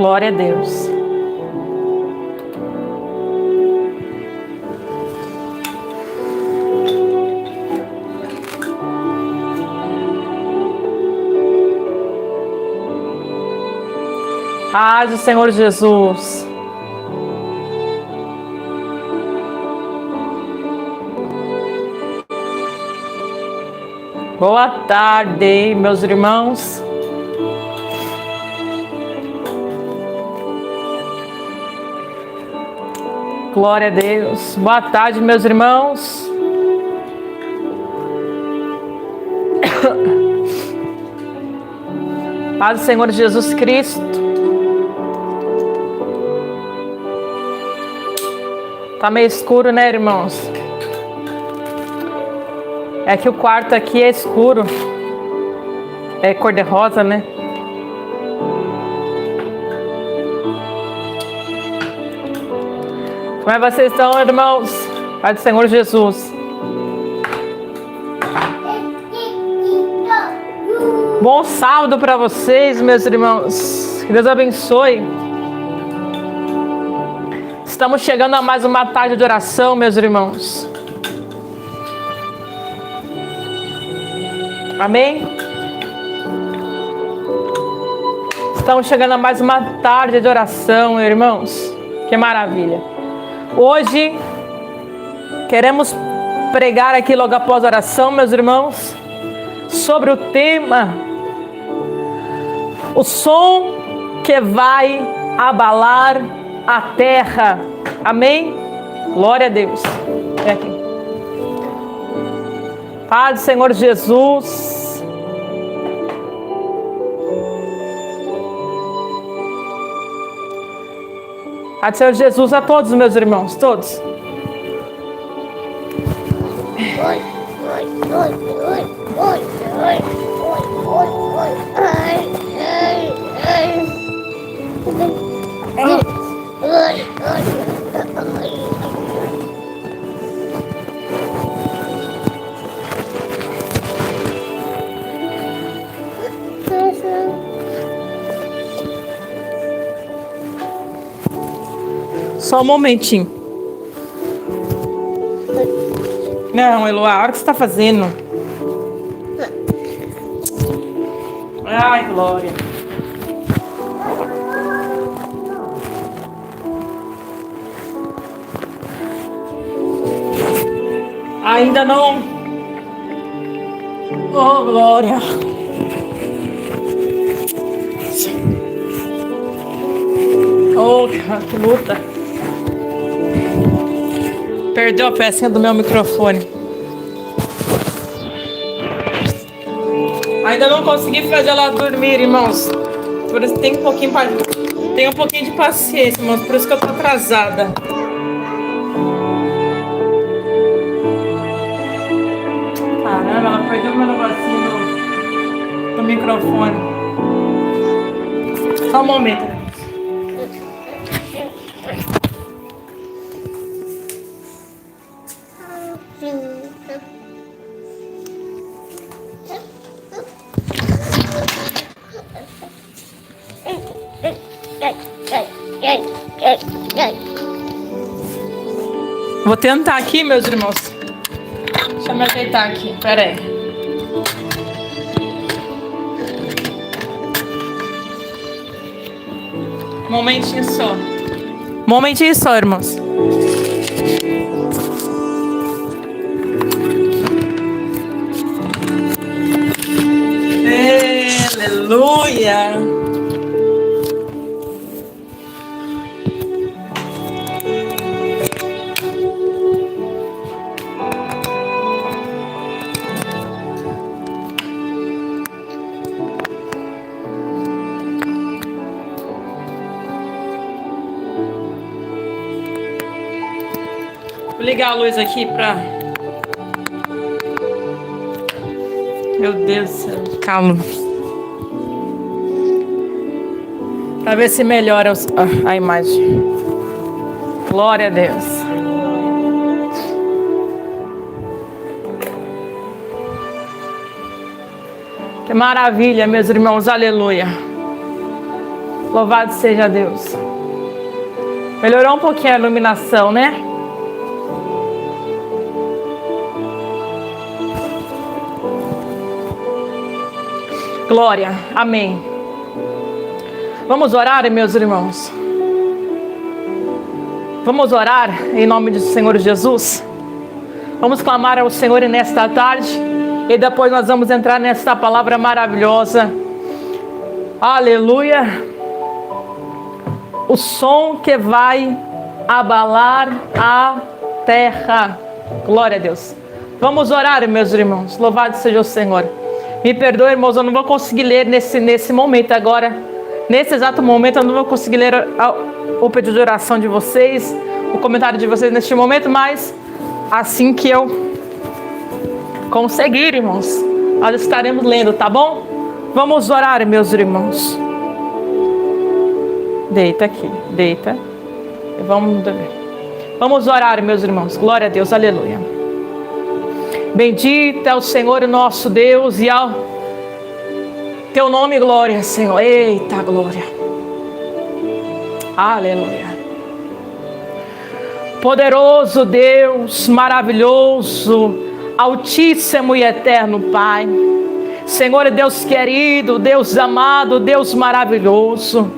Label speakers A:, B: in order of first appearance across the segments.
A: Glória a Deus. Paz do Senhor Jesus. Boa tarde, meus irmãos. Glória a Deus. Boa tarde, meus irmãos. Paz do Senhor Jesus Cristo. Tá meio escuro, né, irmãos? É que o quarto aqui é escuro. É cor-de-rosa, né? Como é que vocês estão, irmãos? Pai do Senhor Jesus. Bom sábado para vocês, meus irmãos. Que Deus abençoe. Estamos chegando a mais uma tarde de oração, meus irmãos. Amém? Estamos chegando a mais uma tarde de oração, irmãos. Que maravilha. Hoje, queremos pregar aqui logo após a oração, meus irmãos, sobre o tema: o som que vai abalar a terra. Amém? Glória a Deus. É aqui. Paz do Senhor Jesus. Paz do Senhor Jesus a todos, meus irmãos, todos. Só um momentinho. Não, Eloá, olha o que você está fazendo. Ai, glória. Ainda não. Oh, glória. Oh, que luta. Perdeu a pecinha do meu microfone. Ainda não consegui fazer ela dormir, irmãos. Por isso tem um pouquinho de paciência, irmãos. Por isso que eu tô atrasada. Caramba, ela perdeu meu negocinho do microfone. Só um momento. Vou tentar aqui, meus irmãos. Deixa eu me ajeitar aqui, pera aí. Momentinho só. Momentinho só, irmãos. Aleluia. Vou ligar a luz aqui pra... Meu Deus do céu, calma. Pra ver se melhora a imagem. Glória a Deus. Que maravilha, meus irmãos, aleluia. Louvado seja Deus. Melhorou um pouquinho a iluminação, né? Glória, amém. Vamos orar, meus irmãos. Vamos orar em nome do Senhor Jesus. Vamos clamar ao Senhor nesta tarde. E depois nós vamos entrar nesta palavra maravilhosa. Aleluia. O som que vai abalar a terra. Glória a Deus. Vamos orar, meus irmãos. Louvado seja o Senhor. Me perdoe, irmãos, eu não vou conseguir ler nesse momento agora. Nesse exato momento eu não vou conseguir ler o pedido de oração de vocês, o comentário de vocês neste momento, mas assim que eu conseguir, irmãos, nós estaremos lendo, tá bom? Vamos orar, meus irmãos. Deita aqui, deita. Vamos orar, meus irmãos. Glória a Deus, aleluia. Bendito é o Senhor nosso Deus e ao teu nome, glória, Senhor. Eita, glória. Aleluia. Poderoso Deus, maravilhoso, altíssimo e eterno Pai. Senhor, Deus querido, Deus amado, Deus maravilhoso.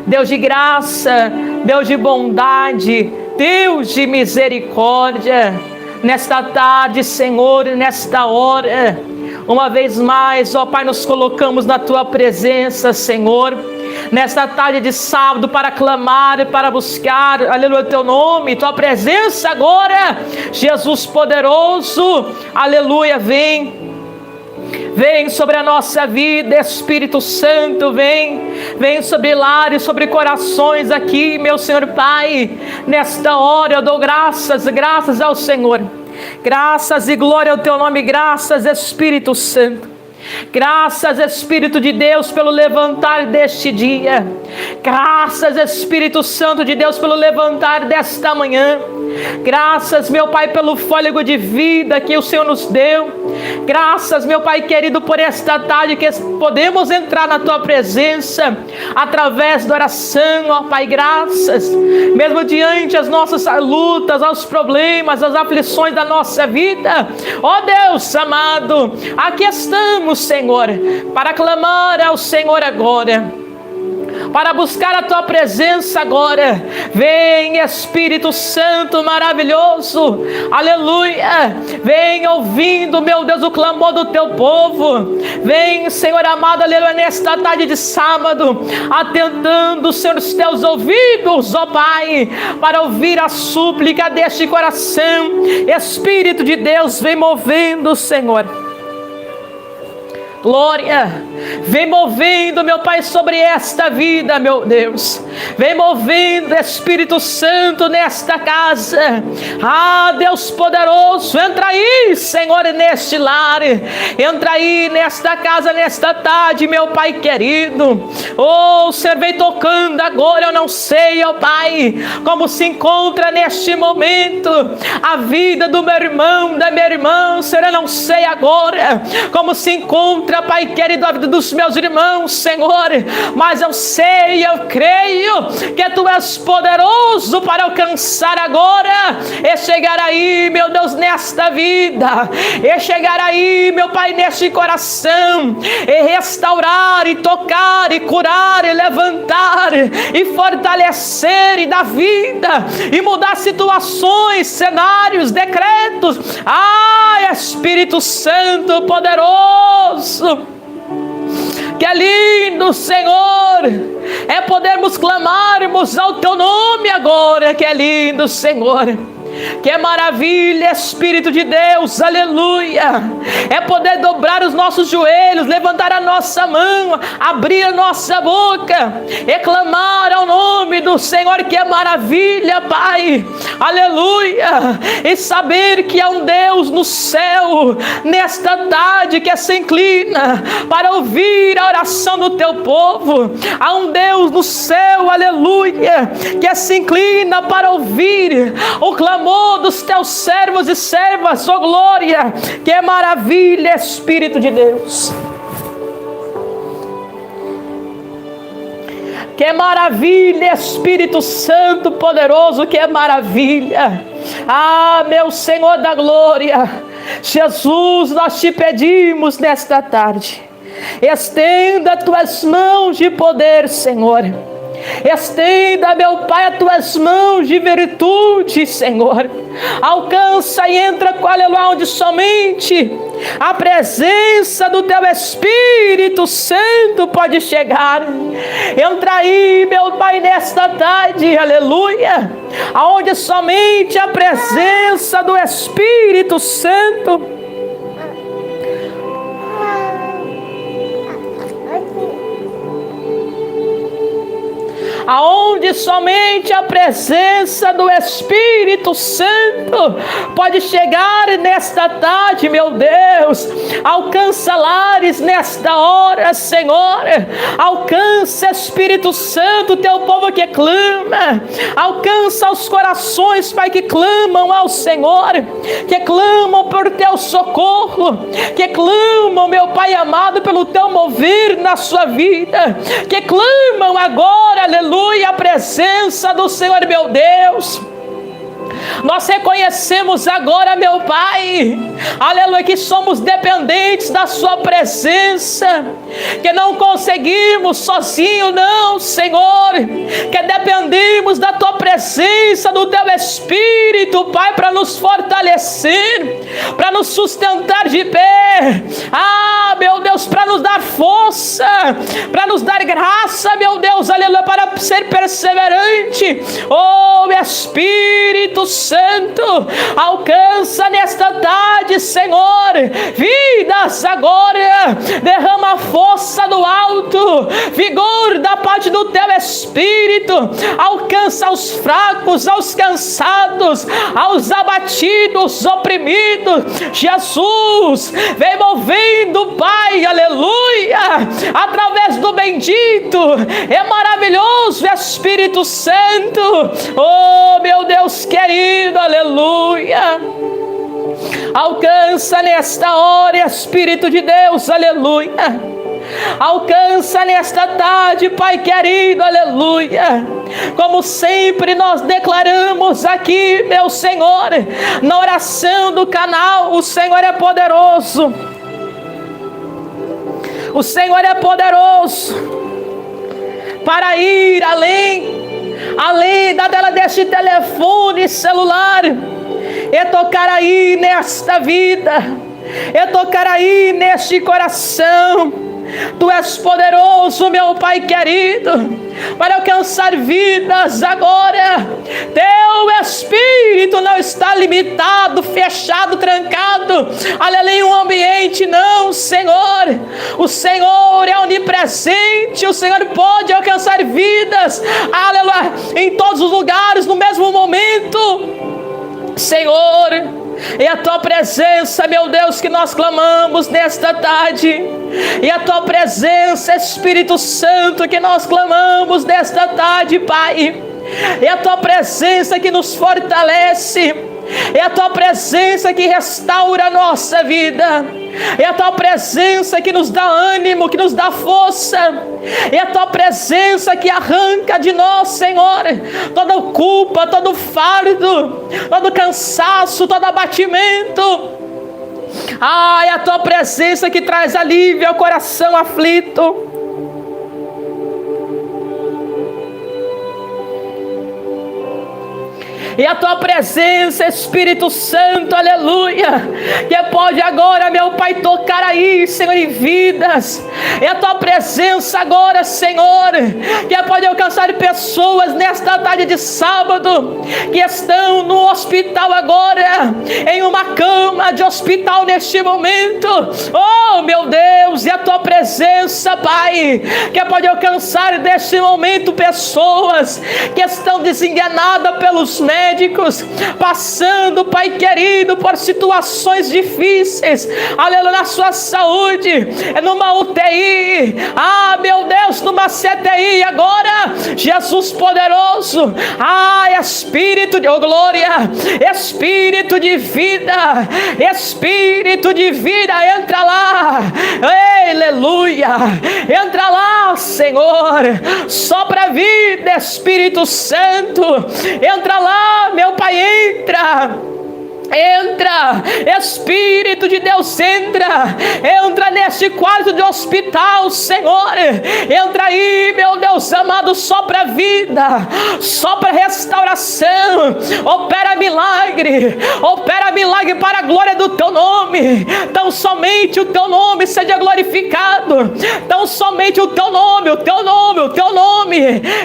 A: Deus de graça, Deus de bondade, Deus de misericórdia. Nesta tarde, Senhor, nesta hora, uma vez mais, ó Pai, nos colocamos na Tua presença, Senhor, nesta tarde de sábado, para clamar e para buscar, aleluia, Teu nome, Tua presença agora, Jesus poderoso, aleluia, vem sobre a nossa vida, Espírito Santo, vem sobre lares, sobre corações aqui, meu Senhor Pai. Nesta hora eu dou graças ao Senhor, graças e glória ao Teu nome, graças Espírito Santo. Graças, Espírito de Deus, pelo levantar deste dia. Graças, Espírito Santo de Deus, pelo levantar desta manhã. Graças, meu Pai, pelo fôlego de vida que o Senhor nos deu. Graças, meu Pai querido, por esta tarde que podemos entrar na Tua presença através da oração, ó Pai, graças. Mesmo diante as nossas lutas, aos problemas, as aflições da nossa vida, ó Deus amado, aqui estamos, Senhor, para clamar ao Senhor agora, para buscar a Tua presença agora. Vem, Espírito Santo maravilhoso, aleluia. Vem ouvindo, meu Deus, o clamor do Teu povo. Vem, Senhor amado, aleluia, nesta tarde de sábado, atentando, Senhor, os Teus ouvidos, ó Pai, para ouvir a súplica deste coração. Espírito de Deus, vem movendo, Senhor. Glória, vem movendo, meu Pai, sobre esta vida, meu Deus. Vem movendo, Espírito Santo, nesta casa. Ah, Deus poderoso, entra aí, Senhor, neste lar. Entra aí nesta casa, nesta tarde, meu Pai querido. Oh, Senhor, vem tocando agora. Eu não sei, ó Pai, como se encontra neste momento a vida do meu irmão, da minha irmã. Senhor, eu não sei agora como se encontra, Pai querido, a vida dos meus irmãos, Senhor, mas eu sei, eu creio que Tu és poderoso para alcançar agora e chegar aí, meu Deus, nesta vida, e chegar aí, meu Pai, neste coração, e restaurar, e tocar, e curar, e levantar, e fortalecer, e dar vida, e mudar situações, cenários, decretos. Ah, Espírito Santo poderoso, que é lindo, Senhor, é podermos clamarmos ao Teu nome agora. Que é lindo, Senhor, que é maravilha, Espírito de Deus, aleluia. É poder dobrar os nossos joelhos, levantar a nossa mão, abrir a nossa boca e clamar ao nome do Senhor, que é maravilha, Pai, aleluia. E saber que há um Deus no céu, nesta tarde, que se inclina para ouvir a oração do Teu povo. Há um Deus no céu, aleluia, que se inclina para ouvir o clamor dos Teus servos e servas, oh glória, que é maravilha, Espírito de Deus. Que maravilha, Espírito Santo poderoso, que maravilha. Ah, meu Senhor da glória, Jesus, nós te pedimos nesta tarde, estenda tuas mãos de poder, Senhor. Estenda, meu Pai, as tuas mãos de virtude, Senhor. Alcança e entra com aleluia, onde somente a presença do teu Espírito Santo pode chegar. Entra aí, meu Pai, nesta tarde, aleluia, aonde somente a presença do Espírito Santo aonde somente a presença do Espírito Santo pode chegar nesta tarde, meu Deus. Alcança lares nesta hora, Senhor. Alcança, Espírito Santo, teu povo que clama. Alcança os corações, Pai, que clamam ao Senhor, que clamam por teu socorro, que clamam, meu Pai amado, pelo teu mover na sua vida, que clamam agora, aleluia, a presença do Senhor, meu Deus. Nós reconhecemos agora, meu Pai, aleluia, que somos dependentes da sua presença, que não conseguimos sozinho, não, Senhor, que dependemos da tua presença, do teu Espírito, Pai, para nos fortalecer, para nos sustentar de pé. Ah, meu Deus, para nos dar força, para nos dar graça, meu Deus, aleluia, para ser perseverante. Oh, Espírito Santo, alcança nesta tarde, Senhor, vidas agora, derrama força do alto, vigor da parte do teu Espírito, alcança aos fracos, aos cansados, aos abatidos, oprimidos. Jesus, vem movendo, Pai, aleluia, através do bendito, é maravilhoso Espírito Santo. Oh, meu Deus querido, aleluia, alcança nesta hora, Espírito de Deus, aleluia, alcança nesta tarde, Pai querido, aleluia. Como sempre nós declaramos aqui, meu Senhor, na oração do canal, o Senhor é poderoso, o Senhor é poderoso para ir além da tela deste telefone celular, e tocar aí nesta vida, e tocar aí neste coração. Tu és poderoso, meu Pai querido, para alcançar vidas agora. Teu Espírito não está limitado, fechado, trancado, aleluia, em um ambiente, não, Senhor. O Senhor é onipresente, o Senhor pode alcançar vidas, aleluia, em todos os lugares, no mesmo momento, Senhor. E a tua presença, meu Deus, que nós clamamos nesta tarde, e a tua presença, Espírito Santo, que nós clamamos nesta tarde, Pai, e a tua presença que nos fortalece, é a tua presença que restaura a nossa vida, é a tua presença que nos dá ânimo, que nos dá força, é a tua presença que arranca de nós, Senhor, toda culpa, todo fardo, todo cansaço, todo abatimento. Ah, é a tua presença que traz alívio ao coração aflito. E a tua presença, Espírito Santo, aleluia, que pode agora, meu Pai, tocar aí, Senhor, em vidas. E a tua presença agora, Senhor, que pode alcançar pessoas nesta tarde de sábado, que estão no hospital agora, em uma cama de hospital neste momento. Oh, meu Deus, e a tua presença, Pai, que pode alcançar neste momento pessoas que estão desenganadas pelos médicos, passando, Pai querido, por situações difíceis, aleluia, na sua saúde, numa UTI, ah, meu Deus, numa CTI agora, Jesus poderoso, ah, Espírito de glória, Espírito de vida, entra lá, aleluia. Entra lá, Senhor, sopra a vida, Espírito Santo. Entra lá, meu Pai, entra, Espírito de Deus, entra neste quarto de hospital, Senhor, entra aí, meu Deus amado, sopra a vida, sopra a restauração, opera milagre para a glória do teu nome. Tão somente o teu nome seja glorificado, tão somente o teu nome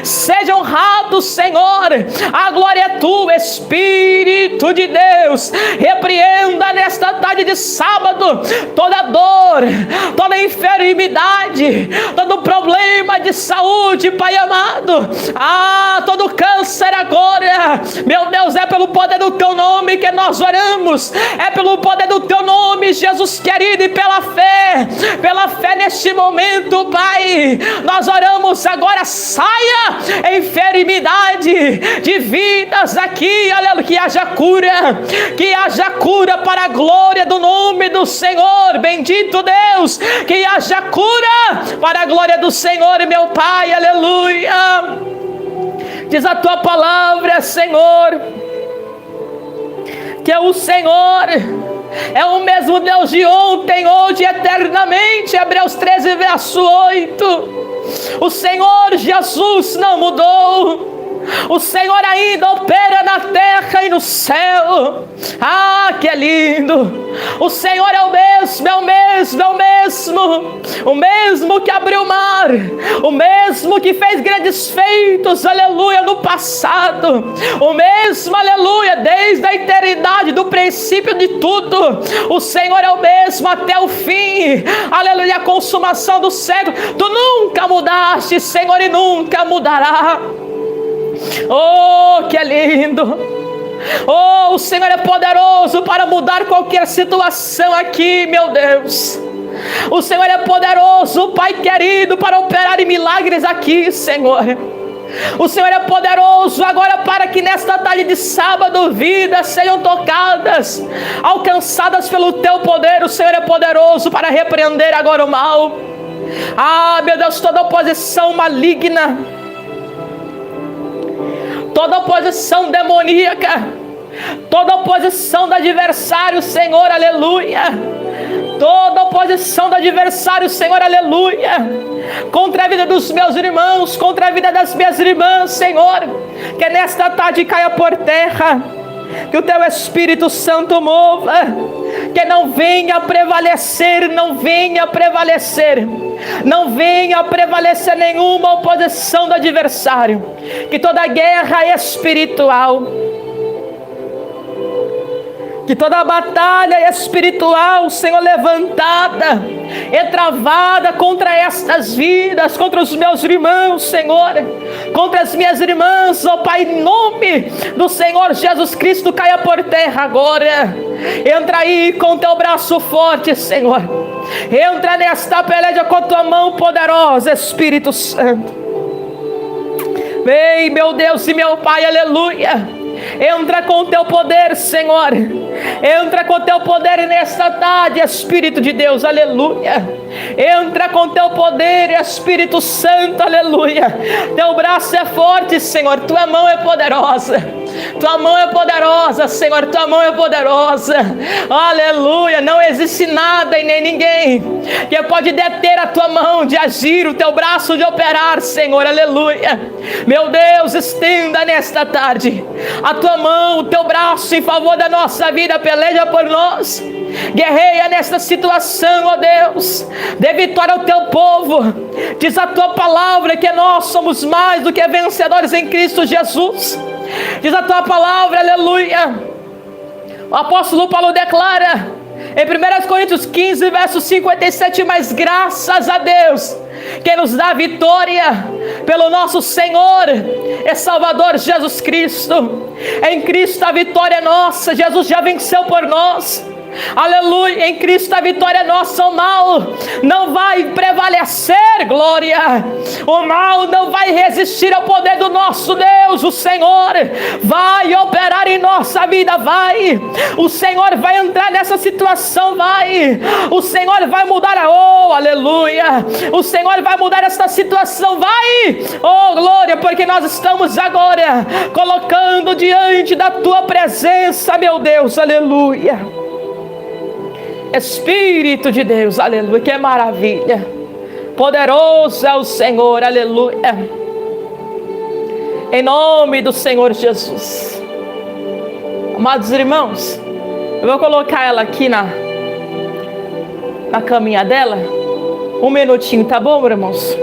A: seja honrado, Senhor. A glória é tua, Espírito de Deus. Repreenda nesta tarde de sábado toda dor, toda enfermidade, todo problema de saúde, Pai amado. Todo câncer agora, meu Deus, é pelo poder do teu nome que nós oramos, é pelo poder do teu nome, Jesus querido, e pela fé neste momento, Pai, nós oramos agora. Saia enfermidade de vidas aqui, aleluia, que haja cura para a glória do nome do Senhor, bendito Deus, que haja cura para a glória do Senhor, meu Pai, aleluia. Diz a tua palavra, Senhor, que é o Senhor é o mesmo Deus de ontem, hoje, eternamente. Hebreus 13, verso 8. O Senhor Jesus não mudou. O Senhor ainda opera na terra e no céu. Que é lindo. O Senhor é o mesmo que abriu o mar, o mesmo que fez grandes feitos, aleluia, no passado, o mesmo, aleluia, desde a eternidade, do princípio de tudo. O Senhor é o mesmo até o fim, aleluia, a consumação do século. Tu nunca mudaste, Senhor, e nunca mudará. Que é lindo. O Senhor é poderoso para mudar qualquer situação aqui, meu Deus. O Senhor é poderoso, Pai querido, para operar em milagres aqui, Senhor. O Senhor é poderoso agora para que nesta tarde de sábado vidas sejam tocadas, alcançadas pelo teu poder. O Senhor é poderoso para repreender agora o mal. Meu Deus, toda oposição maligna, toda oposição demoníaca, toda oposição do adversário, Senhor, aleluia. Toda oposição do adversário, Senhor, aleluia, contra a vida dos meus irmãos, contra a vida das minhas irmãs, Senhor, que nesta tarde caia por terra, que o teu Espírito Santo mova, que não venha prevalecer nenhuma oposição do adversário, que toda guerra espiritual, que toda batalha espiritual, Senhor, levantada e travada contra estas vidas, contra os meus irmãos, Senhor, contra as minhas irmãs, Pai, em nome do Senhor Jesus Cristo, caia por terra agora. Entra aí com teu braço forte, Senhor. Entra nesta peleja com a tua mão poderosa, Espírito Santo. Vem, meu Deus e meu Pai, aleluia. Entra com o teu poder, Senhor. Entra com o teu poder nesta tarde, Espírito de Deus, aleluia. Entra com o teu poder, Espírito Santo, aleluia. Teu braço é forte, Senhor. Tua mão é poderosa. Tua mão é poderosa, Senhor. Tua mão é poderosa, aleluia. Não existe nada e nem ninguém que pode deter a tua mão de agir, o teu braço de operar, Senhor, aleluia. Meu Deus, estenda nesta tarde a tua mão, o teu braço em favor da nossa vida. Peleja por nós, guerreia nesta situação, ó Deus. Dê vitória ao teu povo. Diz a tua palavra que nós somos mais do que vencedores em Cristo Jesus. Diz a tua palavra, aleluia. O apóstolo Paulo declara em 1 Coríntios 15, verso 57, mas graças a Deus que nos dá vitória pelo nosso Senhor e Salvador Jesus Cristo. Em Cristo a vitória é nossa. Jesus já venceu por nós. Aleluia, em Cristo a vitória é nossa. O mal não vai prevalecer, glória. O mal não vai resistir ao poder do nosso Deus. O Senhor vai operar em nossa vida, vai. O Senhor vai entrar nessa situação, vai. O Senhor vai mudar aleluia. O Senhor vai mudar essa situação, vai. Oh, glória, porque nós estamos agora colocando diante da tua presença, meu Deus, aleluia. Espírito de Deus, aleluia, que maravilha. Poderoso é o Senhor, aleluia. Em nome do Senhor Jesus. Amados irmãos, eu vou colocar ela aqui na caminha dela. Um minutinho, tá bom, irmãos?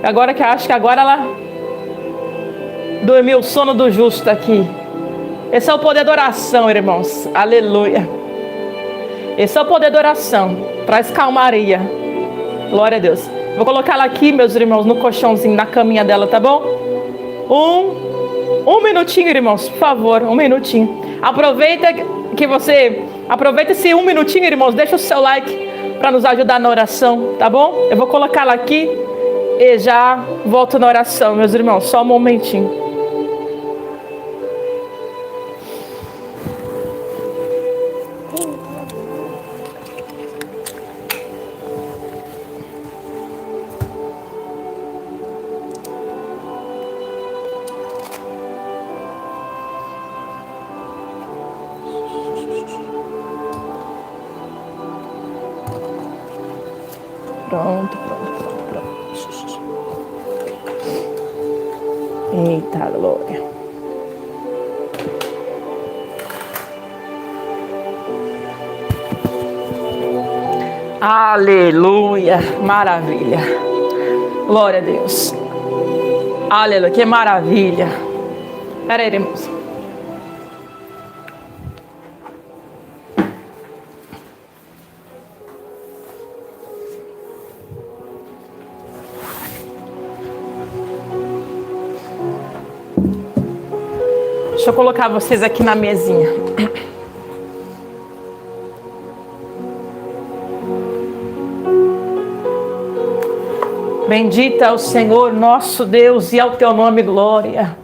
A: Agora que eu acho que agora ela dormiu o sono do justo aqui. Esse é o poder da oração, irmãos. Aleluia. Esse é o poder da oração. Traz calmaria. Glória a Deus. Vou colocar ela aqui, meus irmãos, no colchãozinho, na caminha dela, tá bom? Um minutinho, irmãos, por favor. Um minutinho. Aproveita esse um minutinho, irmãos. Deixa o seu like para nos ajudar na oração, tá bom? Eu vou colocar ela aqui e já volto na oração, meus irmãos. Só um momentinho. Pronto. Eita, glória. Aleluia, maravilha. Glória a Deus. Aleluia, que maravilha. Espera aí, irmãos. Deixa eu colocar vocês aqui na mesinha. Bendito é o Senhor, nosso Deus, e ao teu nome glória.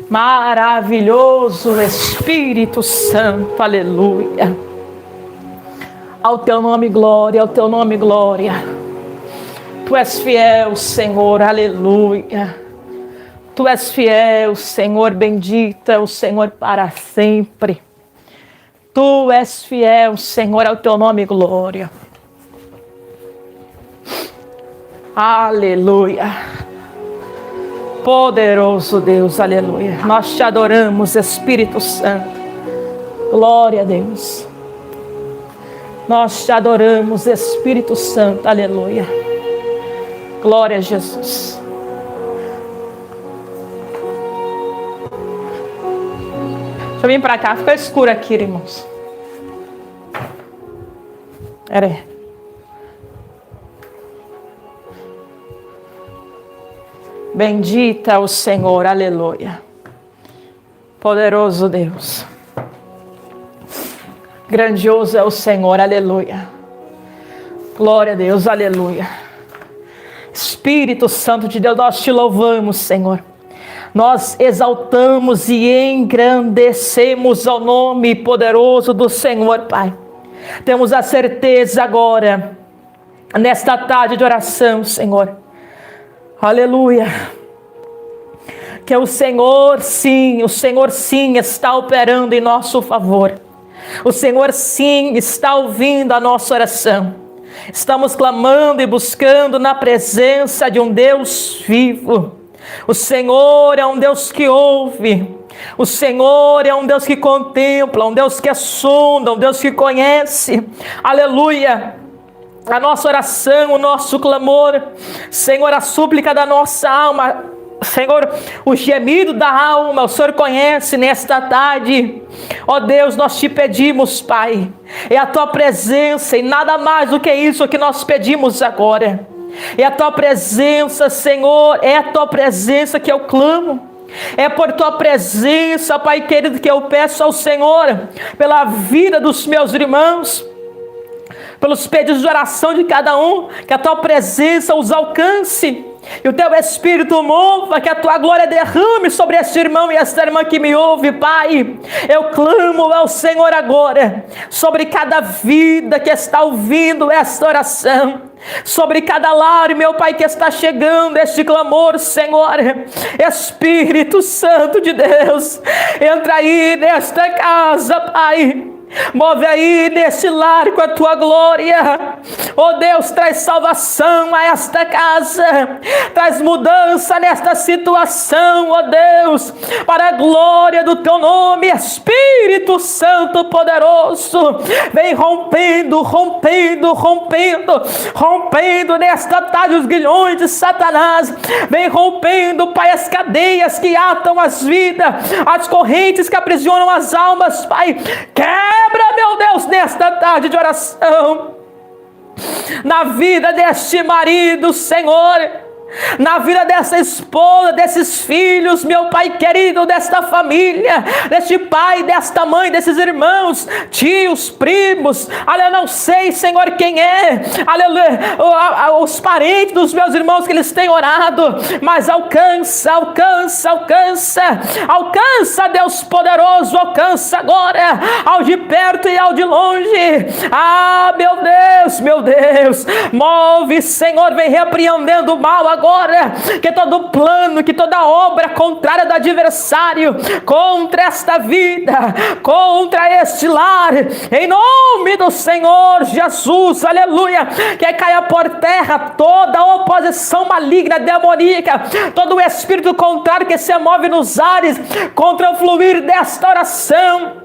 A: Maravilhoso Espírito Santo, aleluia. Ao teu nome glória, ao teu nome glória. Tu és fiel, Senhor, aleluia. Tu és fiel, Senhor, bendito é o Senhor para sempre. Tu és fiel, Senhor, ao teu nome glória. Aleluia. Poderoso Deus, aleluia. Nós te adoramos, Espírito Santo. Glória a Deus. Nós te adoramos, Espírito Santo, aleluia. Glória a Jesus. Deixa eu vir para cá, fica escuro aqui, irmãos. Pera aí. Bendita é o Senhor, aleluia. Poderoso Deus. Grandioso é o Senhor, aleluia. Glória a Deus, aleluia. Espírito Santo de Deus, nós te louvamos, Senhor. Nós exaltamos e engrandecemos ao nome poderoso do Senhor, Pai. Temos a certeza agora, nesta tarde de oração, Senhor. Aleluia. Que o Senhor sim está operando em nosso favor. O Senhor sim está ouvindo a nossa oração. Estamos clamando e buscando na presença de um Deus vivo. O Senhor é um Deus que ouve. O Senhor é um Deus que contempla, um Deus que sonda, um Deus que conhece. Aleluia. A nossa oração, o nosso clamor, Senhor, a súplica da nossa alma, Senhor, o gemido da alma, o Senhor conhece nesta tarde. Ó Deus, nós te pedimos, Pai, é a tua presença e nada mais do que isso que nós pedimos agora. É a tua presença, Senhor, é a tua presença que eu clamo. É por tua presença, Pai querido, que eu peço ao Senhor, pela vida dos meus irmãos, pelos pedidos de oração de cada um, que a tua presença os alcance, e o teu Espírito mova, que a tua glória derrame sobre este irmão e esta irmã que me ouve, Pai. Eu clamo ao Senhor agora, sobre cada vida que está ouvindo esta oração, sobre cada lar, meu Pai, que está chegando este clamor, Senhor. Espírito Santo de Deus, entra aí nesta casa, Pai. Move aí nesse lar com a tua glória. Oh Deus, traz salvação a esta casa, traz mudança nesta situação, oh Deus, para a glória do teu nome. Espírito Santo poderoso, vem rompendo, rompendo, rompendo, rompendo nesta tarde os grilhões de Satanás. Vem rompendo, Pai, as cadeias que atam as vidas, as correntes que aprisionam as almas, Pai. Quebra, meu Deus, nesta tarde de oração, na vida deste marido, Senhor, na vida dessa esposa, desses filhos, meu Pai querido, desta família, deste pai, desta mãe, desses irmãos, tios, primos, aleluia, não sei, Senhor, quem é, aleluia, os parentes dos meus irmãos que eles têm orado, mas alcança, alcança, alcança, alcança, Deus poderoso, alcança agora, ao de perto e ao de longe. Ah, meu Deus, move, Senhor, vem repreendendo o mal agora, que todo plano, que toda obra contrária do adversário contra esta vida, contra este lar, em nome do Senhor Jesus, aleluia, que caia por terra toda oposição maligna, demoníaca, todo o espírito contrário que se move nos ares contra o fluir desta oração,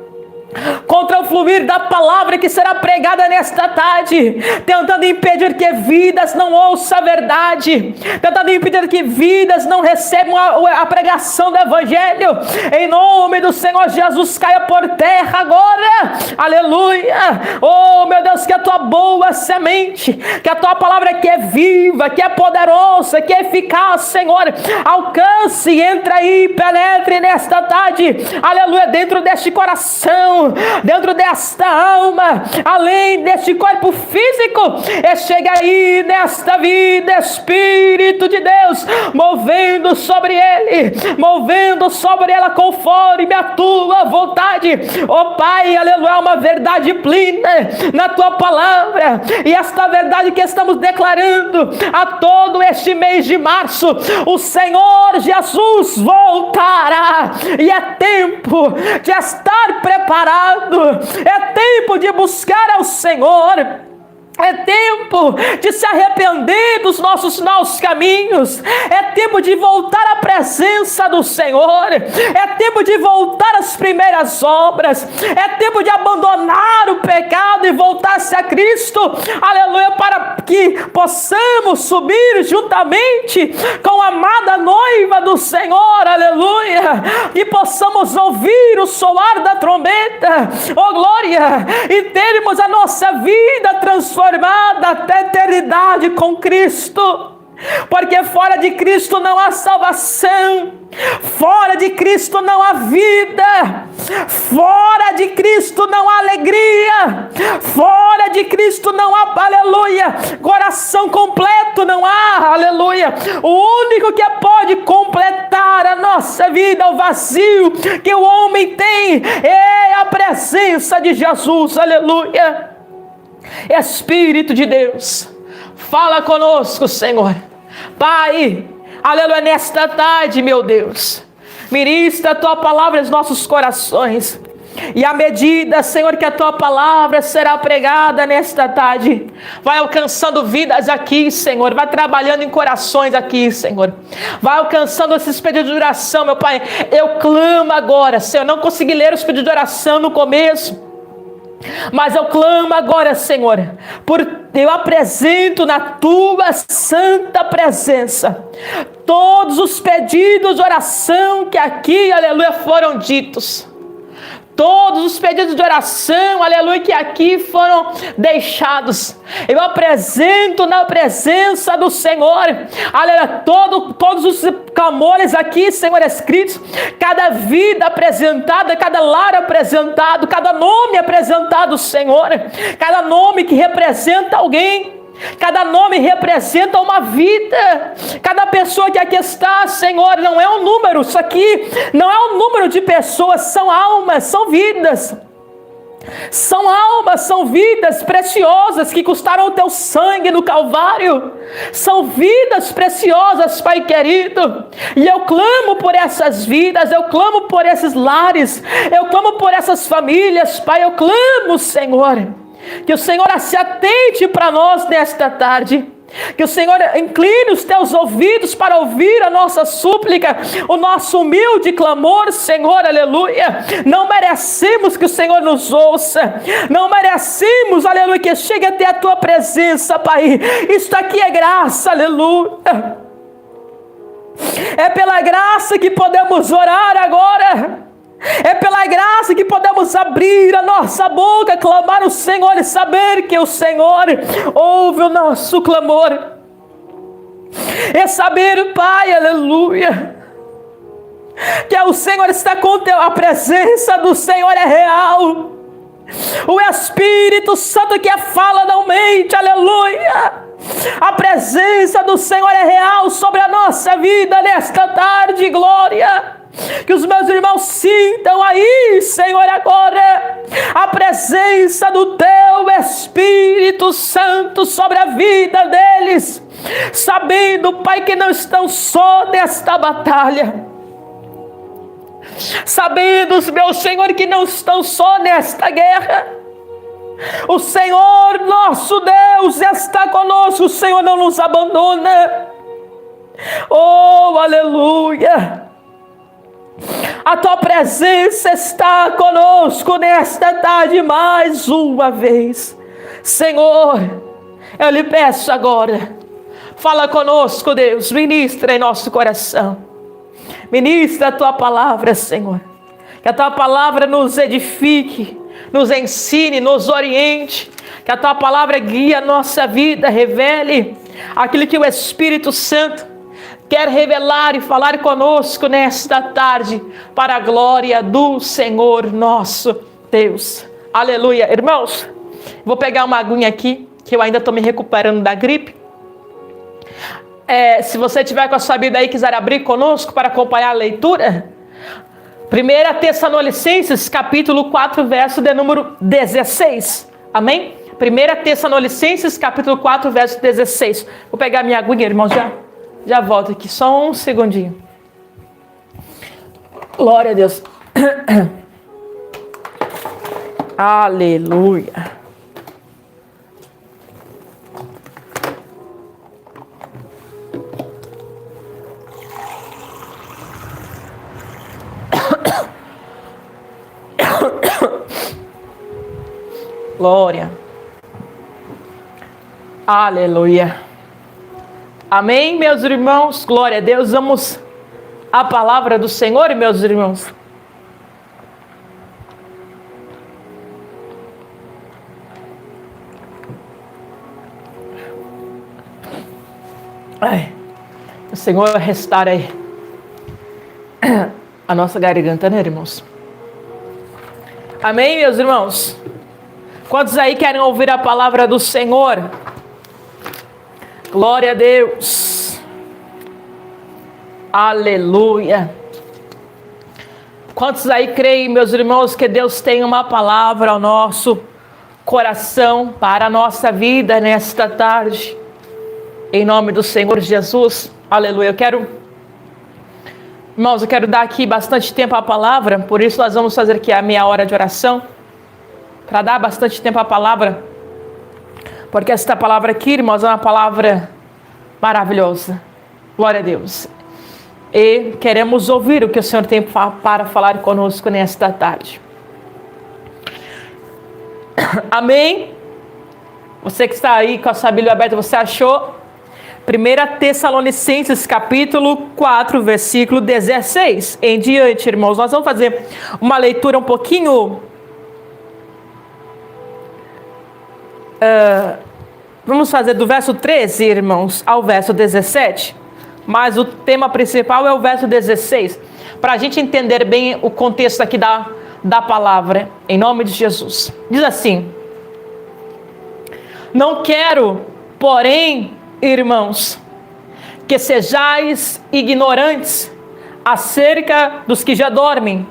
A: contra o fluir da palavra que será pregada nesta tarde, tentando impedir que vidas não ouçam a verdade, tentando impedir que vidas não recebam a pregação do Evangelho. Em nome do Senhor Jesus, caia por terra agora, aleluia. Oh meu Deus, que a tua boa semente, que a tua palavra que é viva, que é poderosa, que é eficaz, Senhor, alcance e entre aí, penetre nesta tarde, aleluia, dentro deste coração, dentro desta alma, além deste corpo físico, e chega aí nesta vida, Espírito de Deus, movendo sobre ele, movendo sobre ela conforme a tua vontade. Oh Pai, aleluia, uma verdade plena na tua palavra, e esta verdade que estamos declarando a todo este mês de março, o Senhor Jesus voltará, e é tempo de estar preparado, é tempo de buscar ao Senhor, é tempo de se arrepender dos nossos maus caminhos, é tempo de voltar à presença do Senhor, é tempo de voltar às primeiras obras, é tempo de abandonar o pecado e voltar-se a Cristo, aleluia, para que possamos subir juntamente com a amada noiva do Senhor, aleluia, e possamos ouvir o soar da trombeta, oh glória, e termos a nossa vida transformada até a eternidade com Cristo, porque fora de Cristo não há salvação, fora de Cristo não há vida, fora de Cristo não há alegria, fora de Cristo não há, aleluia, coração completo, não há, aleluia. O único que pode completar a nossa vida, o vazio que o homem tem, é a presença de Jesus, aleluia. Espírito de Deus, fala conosco, Senhor. Pai, aleluia, nesta tarde, meu Deus, ministra a tua palavra aos nossos corações, e à medida, Senhor, que a tua palavra será pregada nesta tarde, vai alcançando vidas aqui, Senhor, vai trabalhando em corações aqui, Senhor, vai alcançando esses pedidos de oração, meu Pai. Eu clamo agora, Senhor, não consegui ler os pedidos de oração no começo, mas eu clamo agora, Senhor, eu apresento na tua santa presença todos os pedidos de oração que aqui, aleluia, foram ditos. Todos os pedidos de oração, aleluia, que aqui foram deixados, eu apresento na presença do Senhor, aleluia, todos os clamores aqui, Senhor, escritos, cada vida apresentada, cada lar apresentado, cada nome apresentado, Senhor, cada nome que representa alguém, cada nome representa uma vida. Cada pessoa que aqui está, Senhor, não é um número. Isso aqui não é um número de pessoas, são almas, são vidas. São almas, são vidas preciosas que custaram o teu sangue no Calvário. São vidas preciosas, Pai querido. E eu clamo por essas vidas, eu clamo por esses lares, eu clamo por essas famílias, Pai. Eu clamo, Senhor, que o Senhor se atente para nós nesta tarde. Que o Senhor incline os teus ouvidos para ouvir a nossa súplica, o nosso humilde clamor, Senhor, aleluia. Não merecemos que o Senhor nos ouça, não merecemos, aleluia, que chegue até a tua presença, Pai. Isto aqui é graça, aleluia. É pela graça que podemos orar agora. É pela graça que podemos abrir a nossa boca, clamar o Senhor e saber que o Senhor ouve o nosso clamor. É saber, Pai, aleluia, que o Senhor está com teu, a presença do Senhor é real. O Espírito Santo que fala não mente, aleluia. A presença do Senhor é real sobre a nossa vida nesta tarde, glória. Que os meus irmãos sintam aí, Senhor, agora a presença do teu Espírito Santo sobre a vida deles, sabendo, Pai, que não estão só nesta batalha, sabendo, meu Senhor, que não estão só nesta guerra. O Senhor nosso Deus está conosco, o Senhor não nos abandona. Oh, aleluia. A tua presença está conosco nesta tarde mais uma vez. Senhor, eu lhe peço agora, fala conosco, Deus, ministra em nosso coração. Ministra a tua palavra, Senhor. Que a tua palavra nos edifique, nos ensine, nos oriente. Que a tua palavra guie a nossa vida, revele aquilo que o Espírito Santo quer revelar e falar conosco nesta tarde, para a glória do Senhor nosso Deus. Aleluia. Irmãos, vou pegar uma aguinha aqui, que eu ainda estou me recuperando da gripe. Se você tiver com a sua Bíblia aí e quiser abrir conosco para acompanhar a leitura, 1 Tessalonicenses, capítulo 4, verso de número 16. Amém? 1 Tessalonicenses, capítulo 4, verso 16. Vou pegar minha aguinha, irmãos, já volto aqui, só um segundinho. Glória a Deus. Aleluia. Glória. Aleluia. Amém, meus irmãos, glória a Deus. Vamos à palavra do Senhor, meus irmãos. Ai, o Senhor restaura aí a nossa garganta, né, irmãos? Amém, meus irmãos? Quantos aí querem ouvir a palavra do Senhor? Glória a Deus. Aleluia. Quantos aí creem, meus irmãos, que Deus tem uma palavra ao nosso coração, para a nossa vida nesta tarde? Em nome do Senhor Jesus. Aleluia. Irmãos, eu quero dar aqui bastante tempo à palavra, por isso nós vamos fazer aqui a meia hora de oração, para dar bastante tempo à palavra. Porque esta palavra aqui, irmãos, é uma palavra maravilhosa. Glória a Deus. E queremos ouvir o que o Senhor tem para falar conosco nesta tarde. Amém? Você que está aí com a sua Bíblia aberta, você achou? 1 Tessalonicenses, capítulo 4, versículo 16. Em diante, irmãos, nós vamos fazer uma leitura um pouquinho... vamos fazer do verso 13, irmãos, ao verso 17. mas o tema principal é o verso 16, para a gente entender bem o contexto aqui da palavra, em nome de Jesus. Diz assim: não quero, porém, irmãos, que sejais ignorantes acerca dos que já dormem,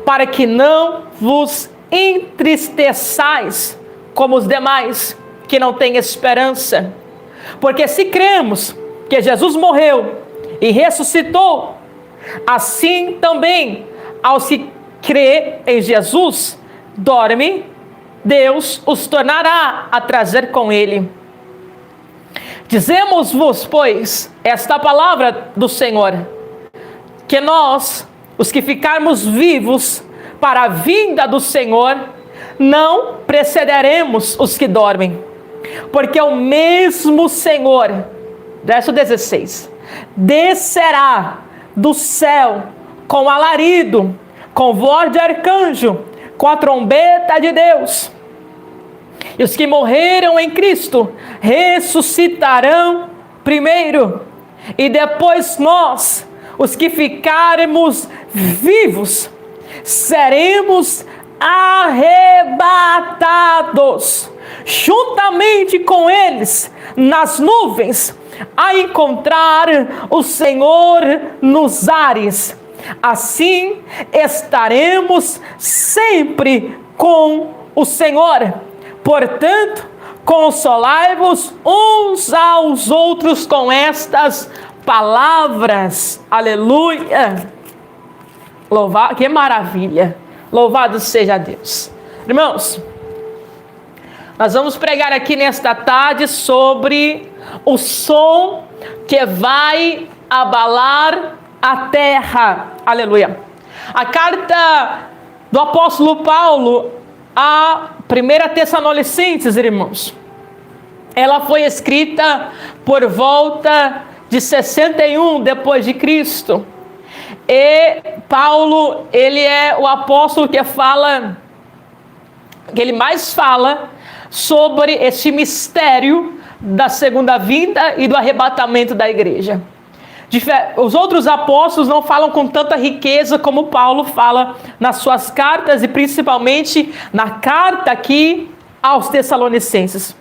A: para que não vos entristeçais como os demais, que não têm esperança. Porque se cremos que Jesus morreu e ressuscitou, assim também aos que crê em Jesus dorme, Deus os tornará a trazer com ele. Dizemos-vos, pois, esta palavra do Senhor, que nós, os que ficarmos vivos para a vinda do Senhor, não precederemos os que dormem, porque o mesmo Senhor, verso 16, descerá do céu com alarido, com voz de arcanjo, com a trombeta de Deus. E os que morreram em Cristo ressuscitarão primeiro, e depois nós, os que ficarmos vivos, seremos arrebatados juntamente com eles nas nuvens, a encontrar o Senhor nos ares. Assim estaremos sempre com o Senhor. Portanto, consolai-vos uns aos outros com estas palavras. Aleluia! Que maravilha! Louvado seja Deus. Irmãos, nós vamos pregar aqui nesta tarde sobre o som que vai abalar a terra. Aleluia. A carta do apóstolo Paulo a 1 Tessalonicenses, irmãos, ela foi escrita por volta de 61 depois de Cristo. E Paulo, ele é o apóstolo que ele mais fala sobre este mistério da segunda vinda e do arrebatamento da igreja. Os outros apóstolos não falam com tanta riqueza como Paulo fala nas suas cartas, e principalmente na carta aqui aos Tessalonicenses.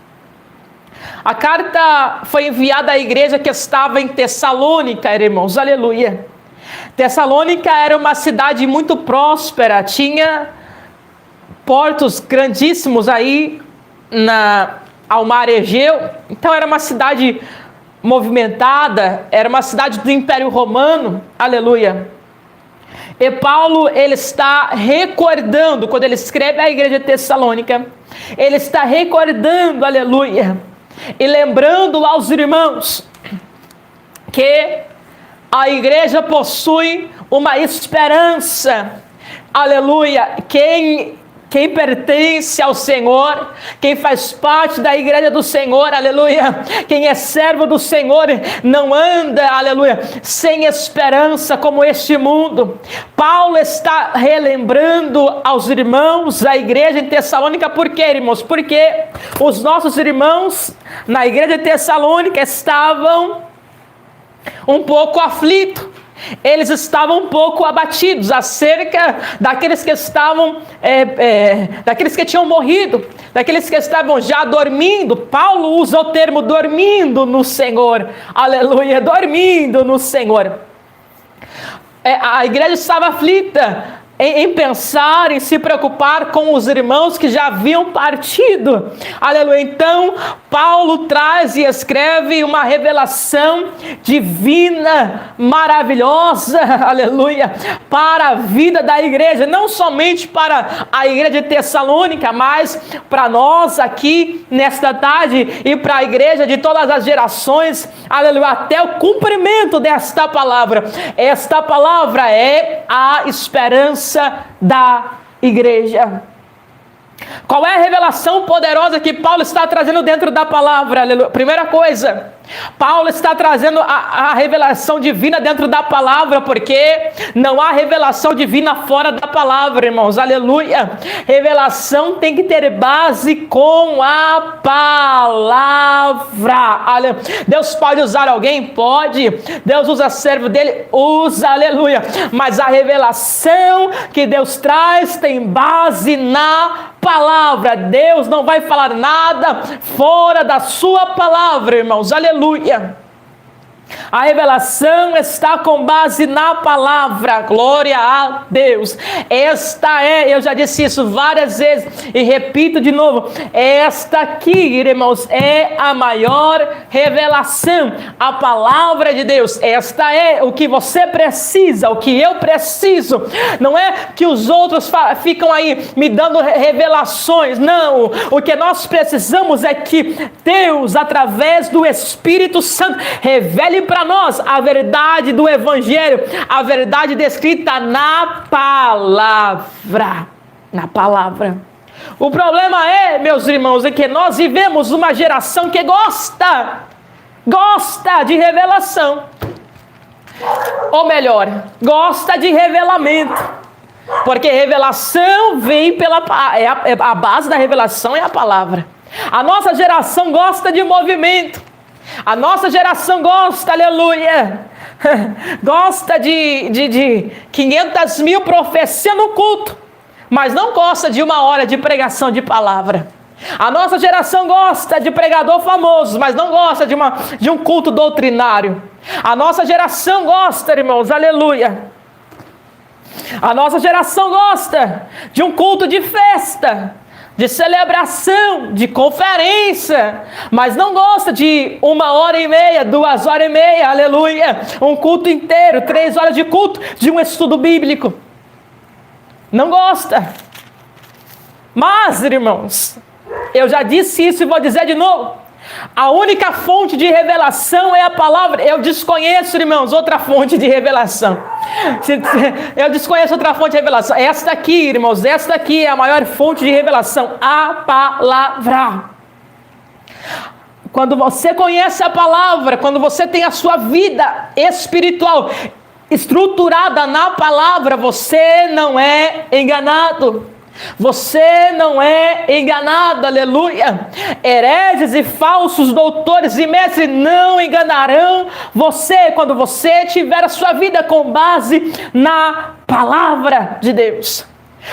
A: A carta foi enviada à igreja que estava em Tessalônica, irmãos, aleluia. Tessalônica era uma cidade muito próspera, tinha portos grandíssimos aí ao mar Egeu, então era uma cidade movimentada, era uma cidade do Império Romano, aleluia. E Paulo, ele está recordando, quando ele escreve à igreja de Tessalônica, ele está recordando, aleluia, e lembrando aos irmãos que a igreja possui uma esperança, aleluia. Quem pertence ao Senhor, quem faz parte da igreja do Senhor, aleluia, quem é servo do Senhor, não anda, aleluia, sem esperança como este mundo. Paulo está relembrando aos irmãos da igreja em Tessalônica. Por quê, irmãos? Porque os nossos irmãos na igreja de Tessalônica estavam um pouco aflitos. Eles estavam um pouco abatidos acerca daqueles que estavam, daqueles que tinham morrido, daqueles que estavam já dormindo. Paulo usa o termo dormindo no Senhor, aleluia, dormindo no Senhor. A igreja estava aflita em pensar, em se preocupar com os irmãos que já haviam partido, aleluia. Então Paulo traz e escreve uma revelação divina, maravilhosa, aleluia, para a vida da igreja, não somente para a igreja de Tessalônica, mas para nós aqui nesta tarde e para a igreja de todas as gerações, aleluia, até o cumprimento desta palavra. Esta palavra é a esperança da igreja. Qual é a revelação poderosa que Paulo está trazendo dentro da palavra? Aleluia. Primeira coisa, Paulo está trazendo a revelação divina dentro da palavra, porque não há revelação divina fora da palavra, irmãos, aleluia. Revelação tem que ter base com a palavra. palavra. Deus pode usar alguém? Pode. Deus usa servo dele? Usa, aleluia. Mas a revelação que Deus traz tem base na palavra. Deus não vai falar nada fora da sua palavra, irmãos, aleluia. A revelação está com base na palavra, glória a Deus. Esta é, eu já disse isso várias vezes e repito de novo, esta aqui, irmãos, é a maior revelação, a palavra de Deus. Esta é o que você precisa, o que eu preciso. Não é que os outros ficam aí me dando revelações, não. O que nós precisamos é que Deus, através do Espírito Santo, revele para nós a verdade do Evangelho, a verdade descrita na palavra. Na palavra. O problema é, meus irmãos, é que nós vivemos uma geração que gosta de revelação. Ou melhor, gosta de revelamento. Porque revelação vem a base da revelação é a palavra. A nossa geração gosta de movimento. A nossa geração gosta, aleluia, gosta de 500 mil profecias no culto, mas não gosta de 1 hora de pregação de palavra. A nossa geração gosta de pregador famoso, mas não gosta de um culto doutrinário. A nossa geração gosta, irmãos, aleluia. A nossa geração gosta de um culto de festa, de celebração, de conferência, mas não gosta de 1h30, 2h30, aleluia, um culto inteiro, 3 horas de culto, de um estudo bíblico. Não gosta. Mas, irmãos, eu já disse isso e vou dizer de novo. A única fonte de revelação é a palavra. Eu desconheço, irmãos, outra fonte de revelação. Eu desconheço outra fonte de revelação. Esta aqui, irmãos, esta aqui é a maior fonte de revelação, a palavra. Quando você conhece a palavra, quando você tem a sua vida espiritual estruturada na palavra, você não é enganado. Você não é enganado, aleluia. Hereges e falsos doutores e mestres não enganarão você quando você tiver a sua vida com base na palavra de Deus.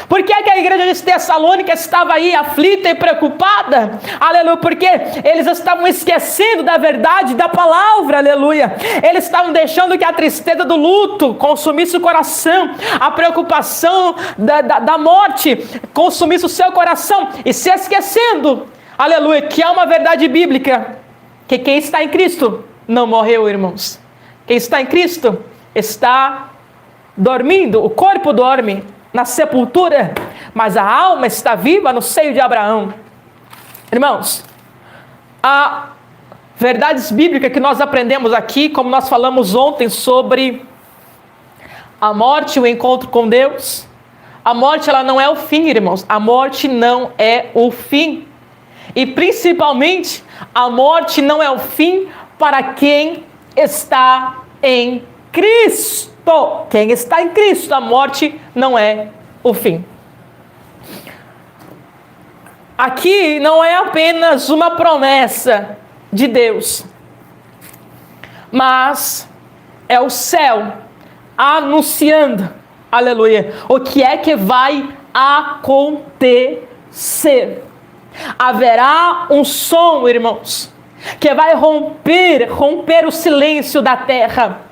A: Por que a igreja de Tessalônica estava aí aflita e preocupada? Aleluia, porque eles estavam esquecendo da verdade da palavra, aleluia. Eles estavam deixando que a tristeza do luto consumisse o coração, a preocupação da morte consumisse o seu coração, e se esquecendo, aleluia, que há uma verdade bíblica, que quem está em Cristo não morreu, irmãos. Quem está em Cristo está dormindo, o corpo dorme na sepultura, mas a alma está viva no seio de Abraão. Irmãos, há verdades bíblicas que nós aprendemos aqui, como nós falamos ontem sobre a morte e o encontro com Deus. A morte, ela não é o fim, irmãos. A morte não é o fim. E principalmente, a morte não é o fim para quem está em Cristo. Quem está em Cristo, a morte não é o fim. Aqui não é apenas uma promessa de Deus, mas é o céu anunciando, aleluia, o que é que vai acontecer. Haverá um som, irmãos, que vai romper o silêncio da terra.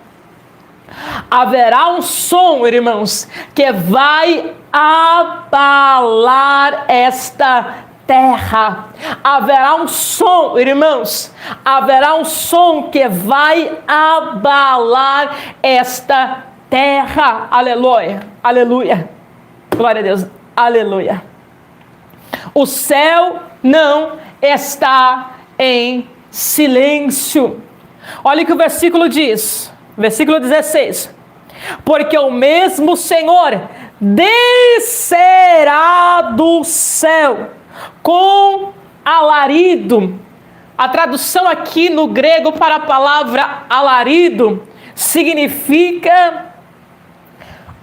A: Haverá um som, irmãos, que vai abalar esta terra. Haverá um som, irmãos, haverá um som que vai abalar esta terra. Aleluia, aleluia, glória a Deus, aleluia. O céu não está em silêncio. Olha o que o versículo diz. Versículo 16, porque o mesmo Senhor descerá do céu com alarido. A tradução aqui no grego para a palavra alarido significa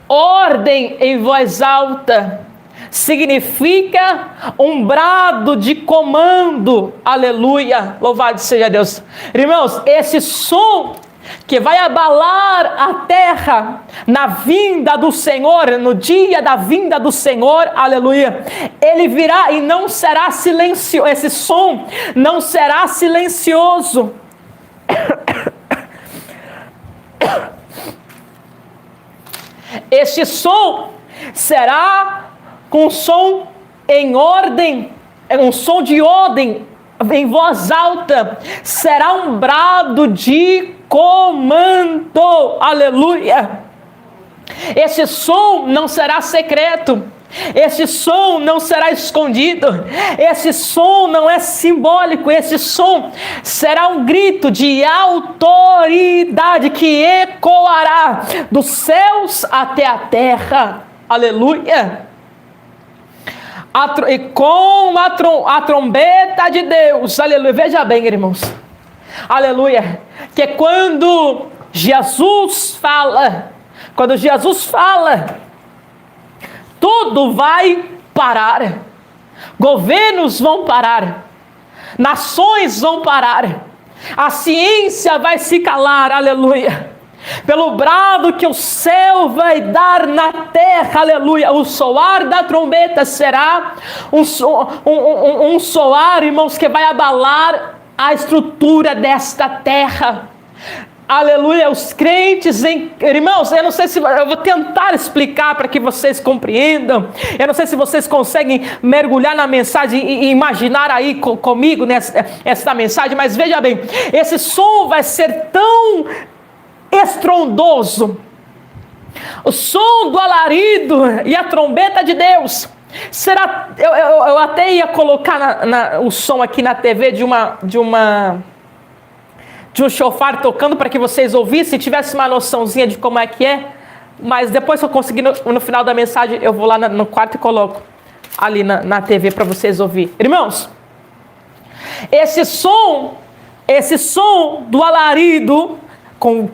A: ordem em voz alta, significa um brado de comando. Aleluia, louvado seja Deus. Irmãos, esse som que vai abalar a terra na vinda do Senhor, no dia da vinda do Senhor, aleluia, ele virá e não será silencioso, esse som não será silencioso. Este som será com som em ordem, um som de ordem, em voz alta, será um brado de comando, aleluia. Esse som não será secreto, esse som não será escondido, esse som não é simbólico, esse som será um grito de autoridade que ecoará dos céus até a terra, aleluia. E com a trombeta de Deus, aleluia, veja bem, irmãos, aleluia, que quando Jesus fala, tudo vai parar, governos vão parar, nações vão parar, a ciência vai se calar, aleluia, pelo brado que o céu vai dar na terra, aleluia. O soar da trombeta será um soar, irmãos, que vai abalar a estrutura desta terra. Aleluia, os crentes, irmãos, eu não sei se eu vou tentar explicar para que vocês compreendam. Eu não sei se vocês conseguem mergulhar na mensagem e imaginar aí comigo esta mensagem, mas veja bem, esse som vai ser tão estrondoso, o som do alarido e a trombeta de Deus será, eu até ia colocar o som aqui na TV de um chofar tocando para que vocês ouvissem, tivessem uma noçãozinha de como é que é, mas depois que eu conseguir no final da mensagem, eu vou lá no quarto e coloco ali na TV para vocês ouvirem. Irmãos, esse som do alarido, com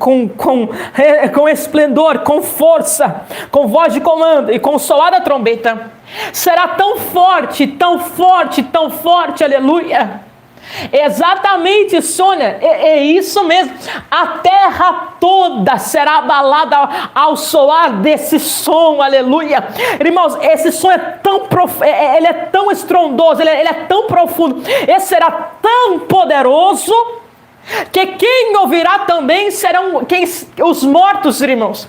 A: esplendor, com força, com voz de comando e com o soar da trombeta, será tão forte, tão forte, tão forte, aleluia. Exatamente, Sônia, é isso mesmo, a terra toda será abalada ao soar desse som, aleluia. Irmãos, esse som é tão ele é tão estrondoso, ele é tão profundo, ele será tão poderoso, que quem ouvirá também serão os mortos, irmãos.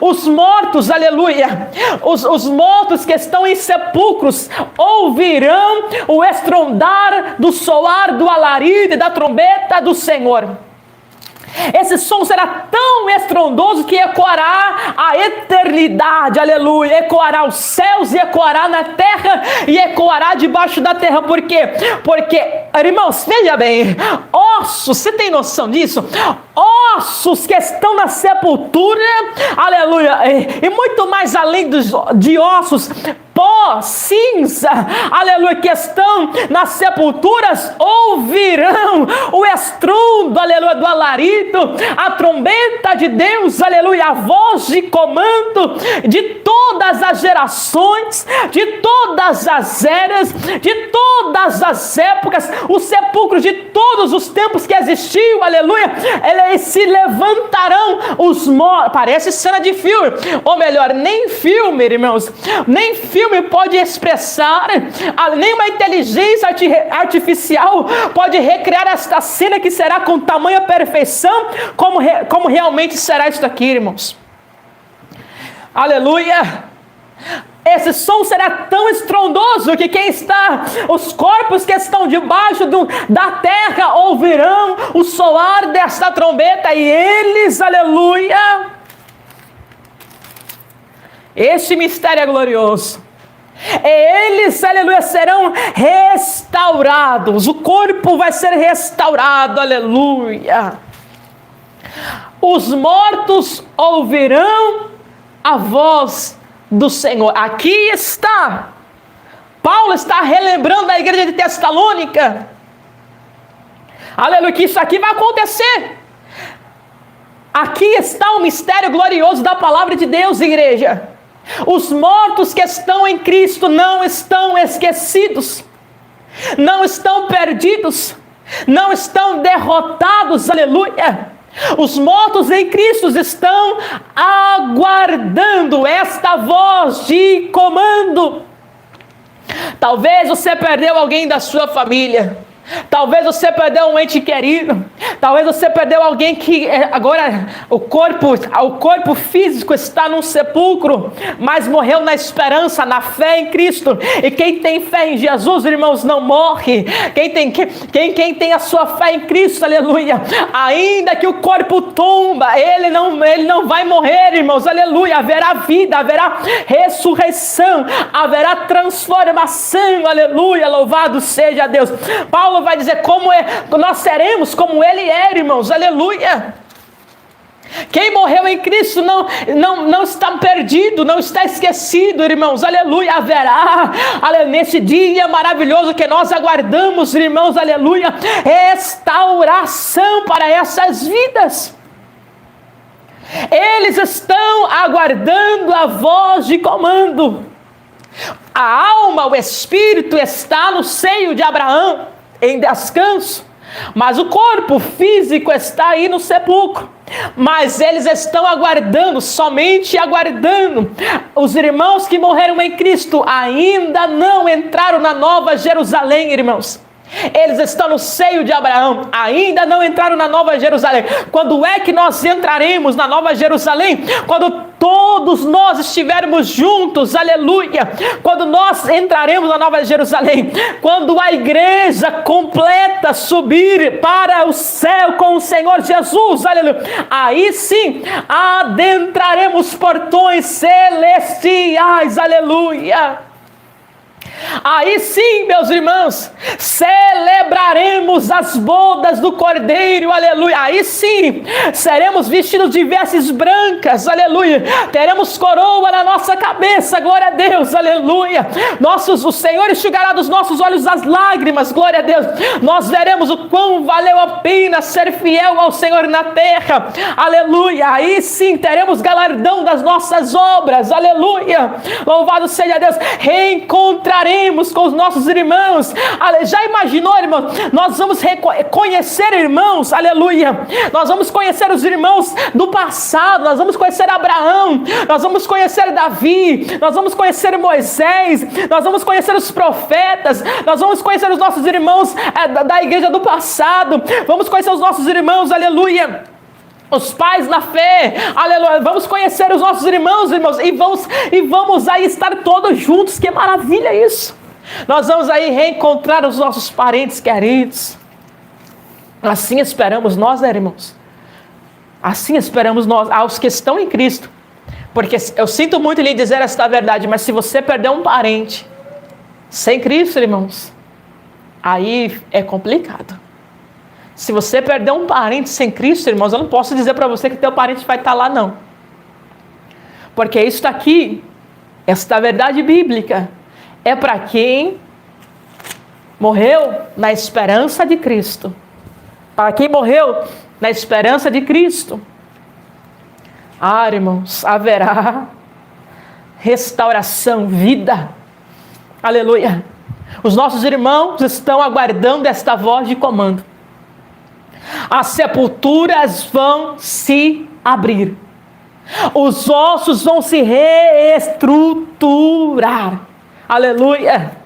A: Os mortos, aleluia, os mortos que estão em sepulcros ouvirão o estrondar do soar do alarido e da trombeta do Senhor. Esse som será tão estrondoso que ecoará a eternidade, aleluia, ecoará os céus e ecoará na terra e ecoará debaixo da terra. Por quê? Porque, irmãos, veja bem, ossos, você tem noção disso? Ossos que estão na sepultura, aleluia, e muito mais além de ossos, pó, cinza, aleluia, que estão nas sepulturas, ouvirão o estrondo, aleluia, do alarido, a trombeta de Deus, aleluia, a voz de comando de todas as gerações, de todas as eras, de todas as épocas, os sepulcros de todos os tempos que existiu, aleluia, eles se levantarão, os mortos, parece cena de filme, ou melhor, nem filme, irmãos, nem filme pode expressar, nenhuma inteligência artificial pode recriar esta cena que será com tamanha perfeição, como realmente será isso aqui, irmãos. Aleluia! Esse som será tão estrondoso que os corpos que estão debaixo da terra ouvirão o soar desta trombeta e eles, aleluia, este mistério é glorioso. Eles, aleluia, serão restaurados, o corpo vai ser restaurado, aleluia. Os mortos ouvirão a voz do Senhor. Aqui está, Paulo está relembrando a igreja de Tessalônica, aleluia, que isso aqui vai acontecer. Aqui está o mistério glorioso da palavra de Deus, igreja. Os mortos que estão em Cristo não estão esquecidos, não estão perdidos, não estão derrotados, aleluia. Os mortos em Cristo estão aguardando esta voz de comando. Talvez você perdeu alguém da sua família. Talvez você perdeu um ente querido. Talvez você perdeu alguém que agora o corpo físico está num sepulcro, mas morreu na esperança, na fé em Cristo. E quem tem fé em Jesus, irmãos, não morre. Quem tem a sua fé em Cristo, aleluia, ainda que o corpo tomba, ele não vai morrer, irmãos, aleluia. Haverá vida, haverá ressurreição, haverá transformação, aleluia. Louvado seja Deus. Paulo vai dizer nós seremos como ele é, irmãos, aleluia. Quem morreu em Cristo não está perdido, não está esquecido, irmãos, aleluia. Haverá, nesse dia maravilhoso que nós aguardamos, irmãos, aleluia, restauração para essas vidas. Eles estão aguardando a voz de comando. A alma, o espírito está no seio de Abraão, em descanso, mas o corpo físico está aí no sepulcro. Mas eles estão aguardando, somente aguardando. Os irmãos que morreram em Cristo ainda não entraram na Nova Jerusalém, irmãos. Eles estão no seio de Abraão, ainda não entraram na Nova Jerusalém. Quando é que nós entraremos na Nova Jerusalém? Quando todos nós estivermos juntos, aleluia. Quando nós entraremos na Nova Jerusalém, quando a igreja completa subir para o céu com o Senhor Jesus, aleluia, aí sim adentraremos portões celestiais, aleluia. Aí sim, meus irmãos, celebraremos as bodas do Cordeiro, aleluia. Aí sim, seremos vestidos de vestes brancas, aleluia. Teremos coroa na nossa cabeça, glória a Deus, aleluia. O Senhor enxugará dos nossos olhos as lágrimas, glória a Deus. Nós veremos o quão valeu a pena ser fiel ao Senhor na terra, aleluia. Aí sim, teremos galardão das nossas obras, aleluia. Louvado seja Deus. Reencontraremos com os nossos irmãos. Já imaginou, irmãos? Nós vamos conhecer irmãos, aleluia. Nós vamos conhecer os irmãos do passado. Nós vamos conhecer Abraão. Nós vamos conhecer Davi. Nós vamos conhecer Moisés. Nós vamos conhecer os profetas. Nós vamos conhecer os nossos irmãos da igreja do passado. Vamos conhecer os nossos irmãos, aleluia, os pais na fé, aleluia. Vamos conhecer os nossos irmãos, e vamos aí estar todos juntos. Que maravilha isso! Nós vamos aí reencontrar os nossos parentes queridos. Assim esperamos nós, né, irmãos? Assim esperamos nós, aos que estão em Cristo. Porque eu sinto muito lhe dizer esta verdade, mas se você perder um parente sem Cristo, irmãos, aí é complicado. Se você perder um parente sem Cristo, irmãos, eu não posso dizer para você que teu parente vai estar lá, não. Porque isso aqui, esta verdade bíblica, é para quem morreu na esperança de Cristo. Para quem morreu na esperança de Cristo. Irmãos, haverá restauração, vida. Aleluia. Os nossos irmãos estão aguardando esta voz de comando. As sepulturas vão se abrir. Os ossos vão se reestruturar. Aleluia.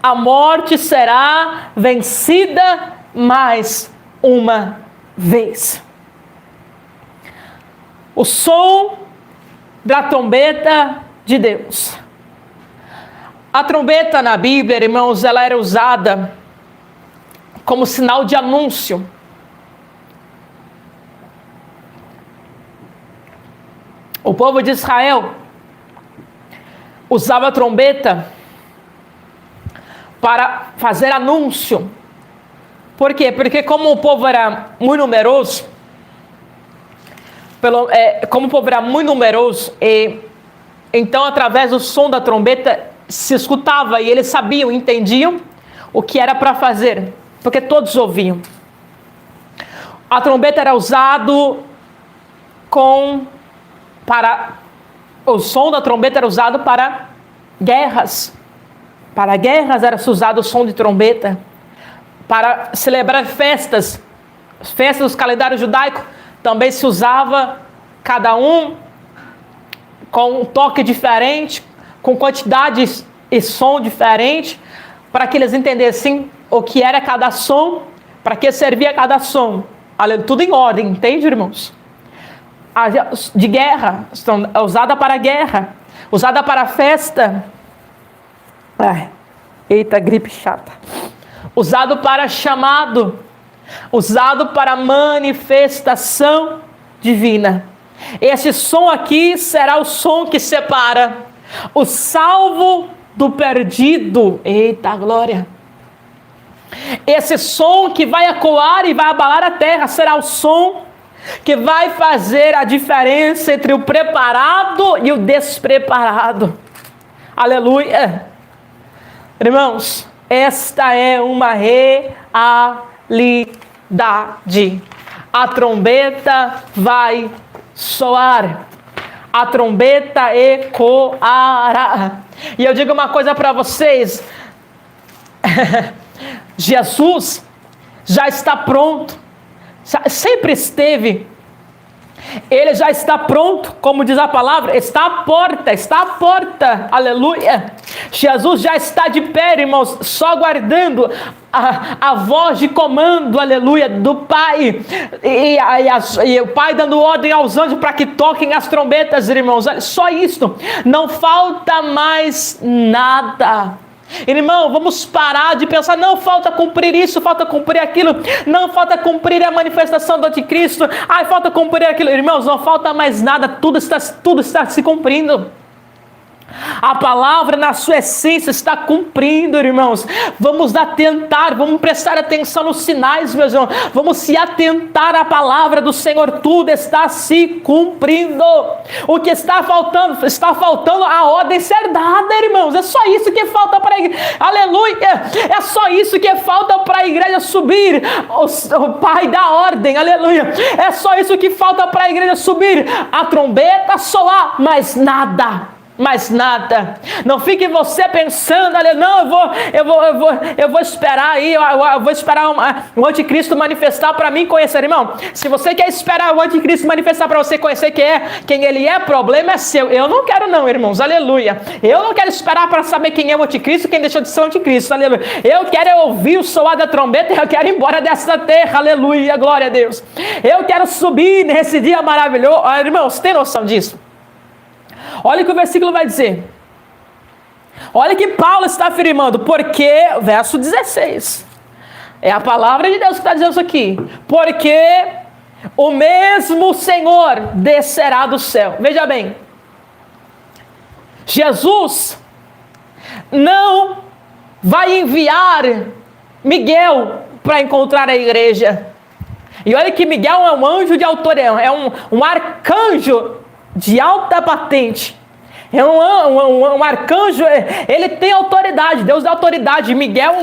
A: A morte será vencida mais uma vez. O som da trombeta de Deus. A trombeta na Bíblia, irmãos, ela era usada como sinal de anúncio. O povo de Israel usava a trombeta para fazer anúncio. Por quê? Porque como o povo era muito numeroso, então através do som da trombeta se escutava e eles sabiam, entendiam o que era para fazer. Porque todos ouviam. A trombeta era usado para O som da trombeta era usado para guerras. Para guerras era usado o som de trombeta. Para celebrar festas dos calendários judaicos, também se usava, cada um com um toque diferente, com quantidades e som diferente, para que eles entendessem o que era cada som, para que servia cada som. Tudo em ordem, entende, irmãos? De guerra, usada para guerra, usada para festa. Eita, gripe chata. Usado para chamado, usado para manifestação divina. Esse som aqui será o som que separa o salvo do perdido. Eita glória! Esse som que vai ecoar e vai abalar a terra será o som que vai fazer a diferença entre o preparado e o despreparado. Aleluia! Irmãos, esta é uma realidade. A trombeta vai soar. A trombeta ecoará. E eu digo uma coisa para vocês. Jesus já está pronto. Sempre esteve. Ele já está pronto, como diz a palavra, está à porta, aleluia. Jesus já está de pé, irmãos, só guardando a voz de comando, aleluia, do Pai, e o Pai dando ordem aos anjos para que toquem as trombetas, irmãos, só isso, não falta mais nada. Irmão, vamos parar de pensar, não, falta cumprir isso, falta cumprir aquilo, não, falta cumprir a manifestação do anticristo, falta cumprir aquilo. Irmãos, não falta mais nada, tudo está se cumprindo. A palavra na sua essência está cumprindo, irmãos. Vamos atentar, vamos prestar atenção nos sinais, meus irmãos. Vamos se atentar à palavra do Senhor. Tudo está se cumprindo. O que está faltando? Está faltando a ordem ser dada, irmãos. É só isso que falta para a igreja. Aleluia! É só isso que falta para a igreja subir. O Pai da ordem, aleluia. É só isso que falta para a igreja subir. A trombeta soar, mas nada. Mas nada. Não fique você pensando, não, eu vou esperar aí, eu vou esperar o anticristo manifestar para mim conhecer, irmão. Se você quer esperar o anticristo manifestar para você conhecer quem ele é, problema é seu. Eu não quero não, irmãos, aleluia. Eu não quero esperar para saber quem é o anticristo, quem deixou de ser o anticristo, aleluia. Eu quero ouvir o soar da trombeta e eu quero ir embora dessa terra, aleluia, glória a Deus. Eu quero subir nesse dia maravilhoso. Irmãos, tem noção disso? Olha o que o versículo vai dizer. Olha que Paulo está afirmando. Porque, verso 16. É a palavra de Deus que está dizendo isso aqui. Porque o mesmo Senhor descerá do céu. Veja bem. Jesus não vai enviar Miguel para encontrar a igreja. E olha que Miguel é um anjo de autoridade. É um arcanjo de alta patente. É um arcanjo, ele tem autoridade, Deus dá autoridade. Miguel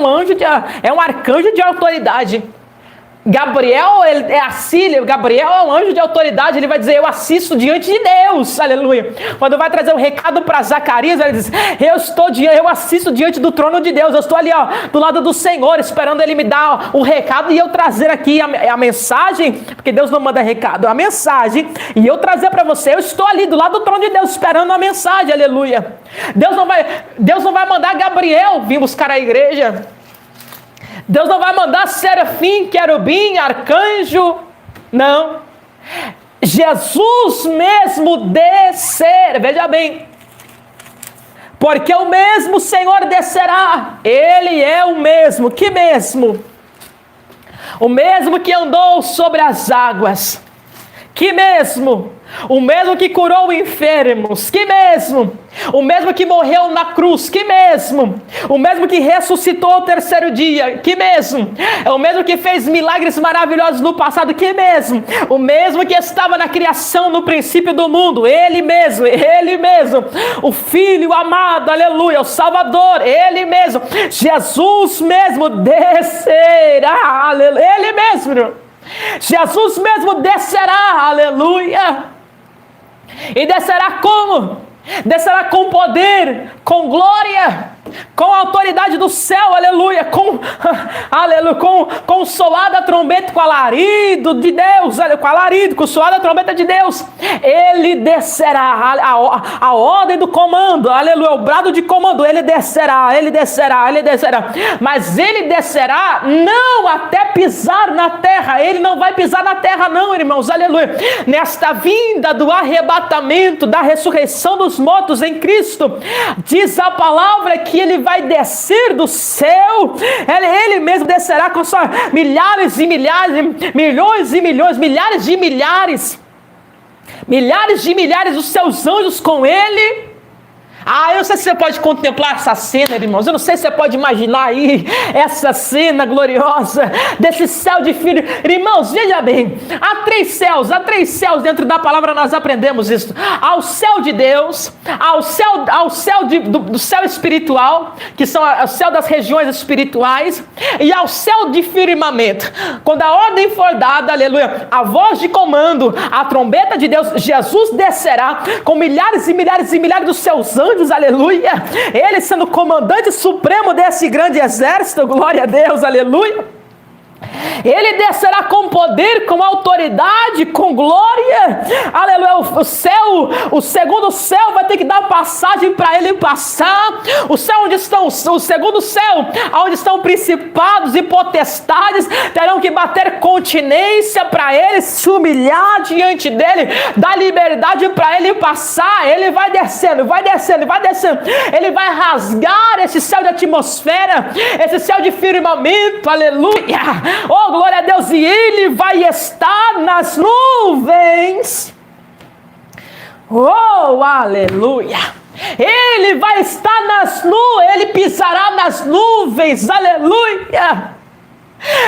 A: é um arcanjo de autoridade. Gabriel Gabriel é um anjo de autoridade, ele vai dizer, eu assisto diante de Deus, aleluia. Quando vai trazer um recado para Zacarias, ele diz, eu assisto diante do trono de Deus, eu estou ali, do lado do Senhor, esperando ele me dar o recado e eu trazer aqui a mensagem, porque Deus não manda recado, a mensagem, e eu trazer para você, eu estou ali do lado do trono de Deus, esperando a mensagem, aleluia. Deus não vai mandar Gabriel vir buscar a igreja. Deus não vai mandar serafim, querubim, arcanjo, não. Jesus mesmo descer, veja bem. Porque o mesmo Senhor descerá. Ele é o mesmo, que mesmo? O mesmo que andou sobre as águas. Que mesmo? O mesmo que curou enfermos, que mesmo? O mesmo que morreu na cruz, que mesmo? O mesmo que ressuscitou ao terceiro dia, que mesmo? É o mesmo que fez milagres maravilhosos no passado, que mesmo? O mesmo que estava na criação no princípio do mundo, ele mesmo, o Filho amado, aleluia, o Salvador, ele mesmo, Jesus mesmo descerá, aleluia, ele mesmo, Jesus mesmo descerá, aleluia. E descerá como? descerá com poder, com glória, com a autoridade do céu, aleluia, aleluia, com o soar da trombeta, com o alarido de Deus, com o alarido, com o soar da trombeta de Deus, ele descerá, a ordem do comando, aleluia, o brado de comando, ele descerá, mas ele descerá não até pisar na terra, ele não vai pisar na terra não, irmãos, aleluia, nesta vinda do arrebatamento, da ressurreição dos mortos em Cristo, diz a palavra que ele vai descer do céu, ele mesmo descerá com só milhares e milhares, milhões e milhões, milhares de milhares dos seus anjos com ele. Eu não sei se você pode contemplar essa cena, irmãos. Eu não sei se você pode imaginar aí essa cena gloriosa desse céu de filho. Irmãos, veja bem, há três céus dentro da palavra nós aprendemos isso. Há o céu de Deus, há o céu do céu espiritual, que são o céu das regiões espirituais, e há o céu de firmamento. Quando a ordem for dada, aleluia, a voz de comando, a trombeta de Deus, Jesus descerá com milhares e milhares e milhares dos seus anjos, aleluia, ele sendo comandante supremo desse grande exército, glória a Deus, aleluia. Ele descerá com poder, com autoridade, com glória, aleluia. O segundo céu vai ter que dar passagem para ele passar. O céu onde estão, o segundo céu, onde estão principados e potestades, terão que bater continência para ele, se humilhar diante dele, dar liberdade para ele passar. Ele vai descendo, ele vai rasgar esse céu de atmosfera, esse céu de firmamento, aleluia. Oh, glória a Deus, e ele vai estar nas nuvens. Oh, aleluia. Ele vai estar nas nuvens, ele pisará nas nuvens, aleluia.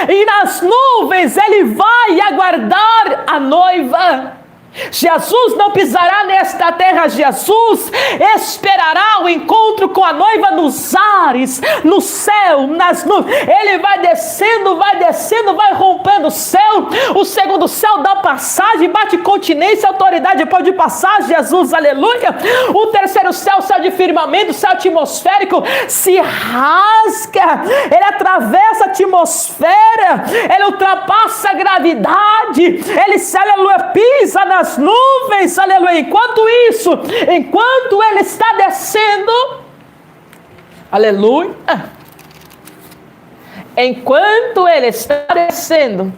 A: E nas nuvens ele vai aguardar a noiva. Jesus não pisará nesta terra, Jesus esperará o encontro com a noiva nos ares, no céu, nas nuvens. Ele vai descendo, vai rompendo o céu. O segundo céu dá passagem, bate continência, autoridade pode passar, Jesus, aleluia. O terceiro céu, o céu de firmamento, o céu atmosférico, se rasga, ele atravessa a atmosfera, ele ultrapassa a gravidade, ele, aleluia, pisa nas nuvens, aleluia. Enquanto ele está descendo, aleluia, enquanto ele está descendo,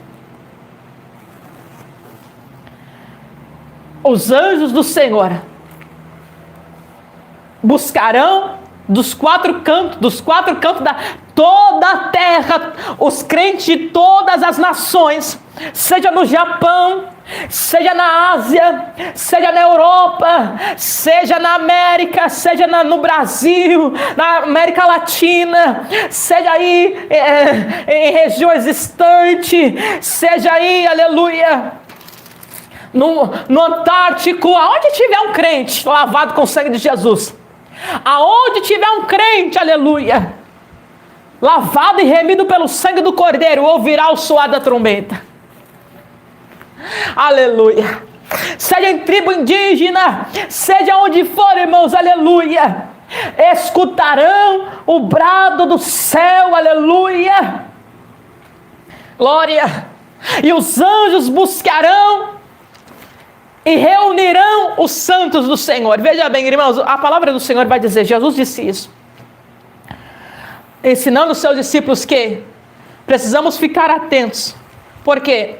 A: os anjos do Senhor buscarão dos quatro cantos da toda a terra, os crentes de todas as nações, seja no Japão, seja na Ásia, seja na Europa, seja na América, seja no Brasil, na América Latina, seja aí em regiões distantes, seja aí, aleluia, no Antártico, aonde tiver um crente lavado com o sangue de Jesus, aonde tiver um crente, aleluia, lavado e remido pelo sangue do Cordeiro, ouvirá o soar da trombeta. Aleluia. Seja em tribo indígena, seja onde for, irmãos, aleluia, escutarão o brado do céu, aleluia, glória. E os anjos buscarão e reunirão os santos do Senhor. Veja bem, irmãos, a palavra do Senhor vai dizer, Jesus disse isso, ensinando os seus discípulos que precisamos ficar atentos. Por quê?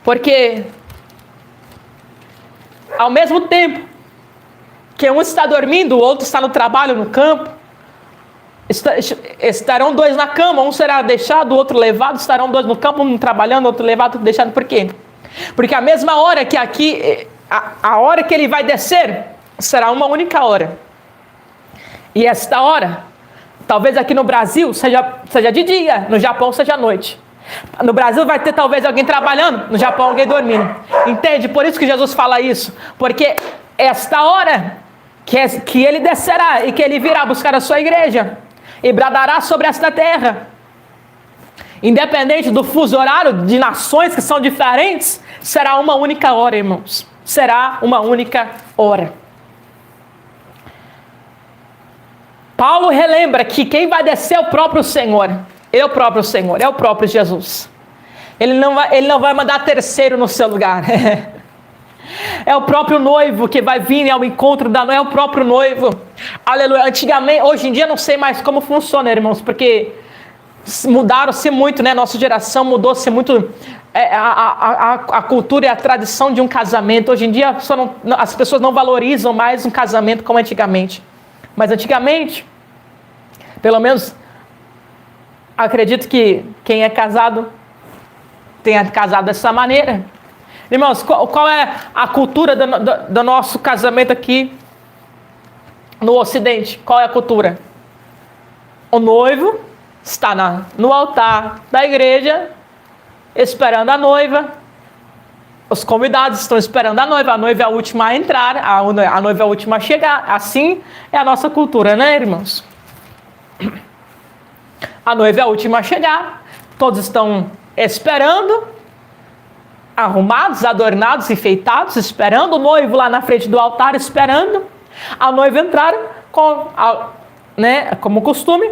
A: Porque ao mesmo tempo que um está dormindo, o outro está no trabalho, no campo, estarão dois na cama, um será deixado, o outro levado, estarão dois no campo, um trabalhando, outro levado, outro deixado. Por quê? Porque a mesma hora que aqui, a hora que ele vai descer, será uma única hora. E esta hora, talvez aqui no Brasil, seja de dia, no Japão seja à noite. No Brasil vai ter talvez alguém trabalhando, no Japão alguém dormindo. Entende? Por isso que Jesus fala isso. Porque esta hora que ele descerá e que ele virá buscar a sua igreja e bradará sobre esta terra, independente do fuso horário de nações que são diferentes, será uma única hora, irmãos. será uma única hora. Paulo relembra que quem vai descer é o próprio Senhor. É o próprio Senhor, é o próprio Jesus. Ele não vai mandar terceiro no seu lugar. É o próprio noivo que vai vir ao encontro da noiva, é o próprio noivo. Aleluia. Antigamente, hoje em dia não sei mais como funciona, irmãos, porque mudaram-se muito, né? Nossa geração mudou-se muito a cultura e a tradição de um casamento. Hoje em dia as pessoas não valorizam mais um casamento como antigamente. Mas antigamente, pelo menos, acredito que quem é casado tenha casado dessa maneira. Irmãos, qual é a cultura do nosso casamento aqui no Ocidente? Qual é a cultura? O noivo está no altar da igreja, esperando a noiva. Os convidados estão esperando a noiva é a última a entrar, a noiva é a última a chegar. Assim é a nossa cultura, né, irmãos? A noiva é a última a chegar, todos estão esperando, arrumados, adornados, enfeitados, esperando o noivo lá na frente do altar, esperando a noiva entrar, como costume,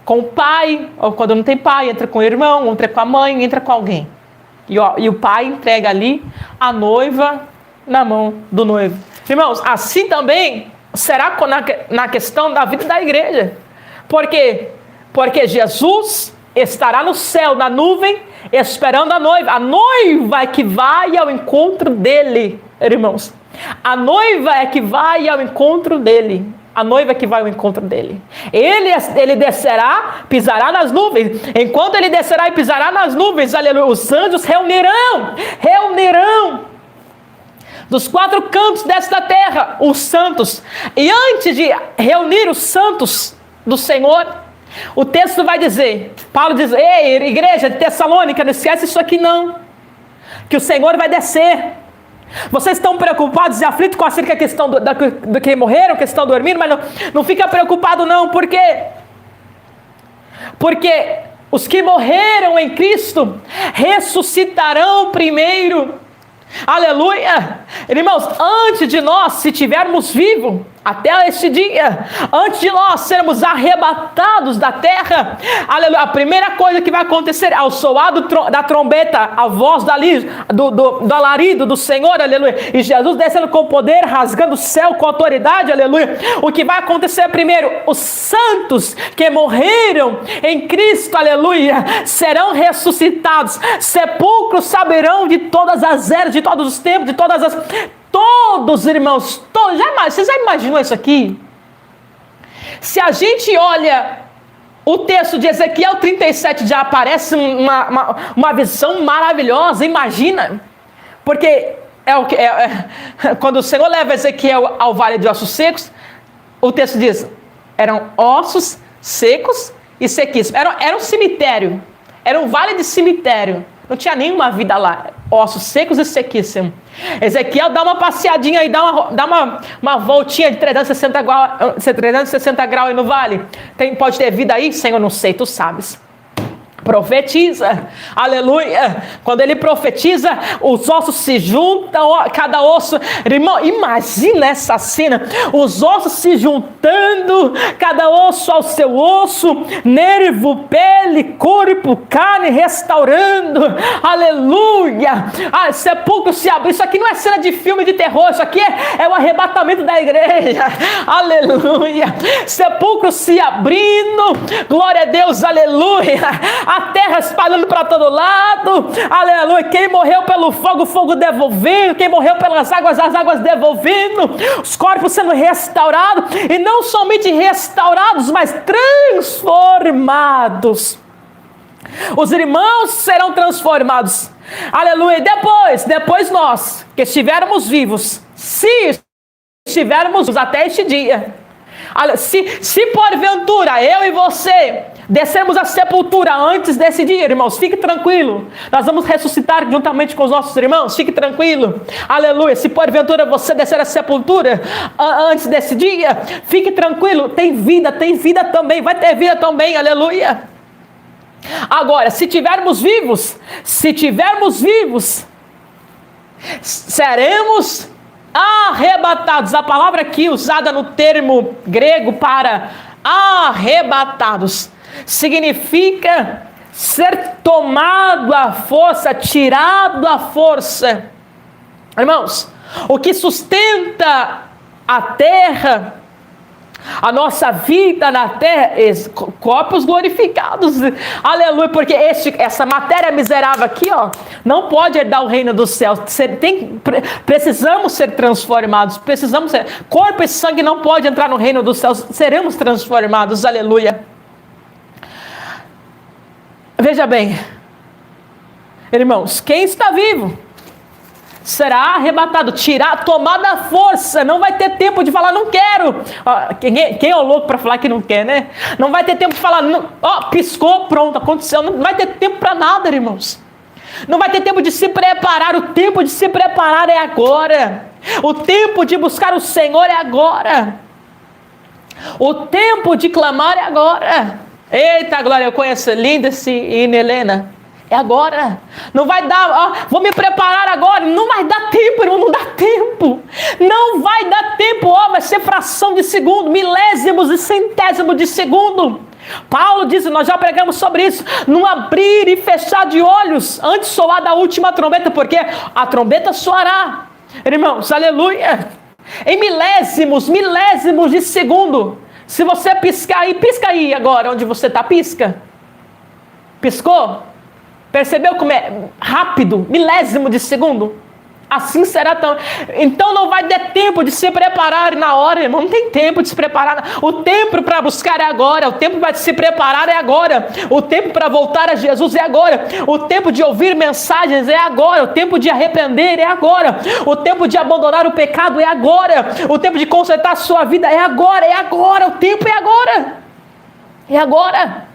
A: com o pai, ou quando não tem pai, entra com o irmão, entra com a mãe, entra com alguém. E o pai entrega ali a noiva na mão do noivo. Irmãos, assim também será na questão da vida da igreja. Por quê? Porque Jesus estará no céu, na nuvem, esperando a noiva é que vai ao encontro dele, irmãos. A noiva é que vai ao encontro dele. A noiva é que vai ao encontro dele. Ele descerá, pisará nas nuvens. Enquanto ele descerá e pisará nas nuvens, aleluia, os anjos reunirão dos 4 cantos desta terra os santos. E antes de reunir os santos do Senhor, o texto vai dizer, Paulo diz: ei, igreja de Tessalônica, não esquece isso aqui não, que o Senhor vai descer. Vocês estão preocupados e aflitos com acerca da questão do que morreram, que estão dormindo, mas não fica preocupado não, por quê? Porque os que morreram em Cristo ressuscitarão primeiro. Aleluia! Irmãos, antes de nós, se estivermos vivos até este dia, antes de nós sermos arrebatados da terra, aleluia, a primeira coisa que vai acontecer ao soar da trombeta, a voz do alarido do Senhor, aleluia, e Jesus descendo com poder, rasgando o céu com autoridade, aleluia, o que vai acontecer primeiro, os santos que morreram em Cristo, aleluia, serão ressuscitados, sepulcros saberão de todas as eras, de todos os tempos, todos, irmãos, você já imaginou isso aqui? Se a gente olha o texto de Ezequiel 37, já aparece uma visão maravilhosa, imagina, porque quando o Senhor leva Ezequiel ao vale de ossos secos, o texto diz, eram ossos secos e sequíssimos, era um cemitério, era um vale de cemitério, não tinha nenhuma vida lá, ossos secos e sequíssimos. Ezequiel dá uma passeadinha aí, dá uma voltinha de 360 graus aí no vale. Pode ter vida aí? Senhor, não sei, tu sabes. Profetiza, aleluia. Quando ele profetiza, os ossos se juntam, cada osso, irmão, imagina essa cena, os ossos se juntando, cada osso ao seu osso, nervo, pele, corpo, carne, restaurando, aleluia. Sepulcro se abre, isso aqui não é cena de filme de terror, isso aqui é o arrebatamento da igreja, aleluia. Sepulcro se abrindo, glória a Deus, aleluia. A terra espalhando para todo lado, aleluia. Quem morreu pelo fogo, o fogo devolvendo. Quem morreu pelas águas, as águas devolvendo. Os corpos sendo restaurados, e não somente restaurados, mas transformados. Os irmãos serão transformados, aleluia. Depois nós, que estivermos vivos, se estivermos até este dia, se porventura eu e você descermos a sepultura antes desse dia, irmãos, fique tranquilo, nós vamos ressuscitar juntamente com os nossos irmãos, fique tranquilo, aleluia. Se porventura você descer a sepultura antes desse dia, fique tranquilo, tem vida também, vai ter vida também, aleluia. Agora, se tivermos vivos, Seremos arrebatados. A palavra aqui usada no termo grego para arrebatados significa ser tomado à força, tirado à força. Irmãos, o que sustenta a terra, a nossa vida na terra, corpos glorificados, aleluia, porque essa matéria miserável aqui, ó, não pode herdar o reino dos céus. Precisamos ser transformados, corpo e sangue não pode entrar no reino dos céus, seremos transformados, aleluia. Veja bem, irmãos, quem está vivo será arrebatado, tomado à força, não vai ter tempo de falar, não quero. Quem é o louco para falar que não quer, né? Não vai ter tempo de falar, piscou, pronto, aconteceu. Não vai ter tempo para nada, irmãos. Não vai ter tempo de se preparar, o tempo de se preparar é agora. O tempo de buscar o Senhor é agora. O tempo de clamar é agora. Eita glória, eu conheço Linda-se e Helena. É agora. Não vai dar, vou me preparar agora. Não vai dar tempo, irmão, não dá tempo. Não vai dar tempo, vai ser fração de segundo, milésimos e centésimos de segundo. Paulo diz, nós já pregamos sobre isso, num abrir e fechar de olhos, antes de soar da última trombeta, porque a trombeta soará. Irmãos, aleluia. Em milésimos de segundo. Se você pisca aí agora, onde você está, pisca. Piscou? Percebeu como é rápido, milésimo de segundo? Assim será tão. Então não vai ter tempo de se preparar na hora, irmão. Não tem tempo de se preparar. O tempo para buscar é agora. O tempo para se preparar é agora. O tempo para voltar a Jesus é agora. O tempo de ouvir mensagens é agora. O tempo de arrepender é agora. O tempo de abandonar o pecado é agora. O tempo de consertar a sua vida é agora. É agora. O tempo é agora. É agora.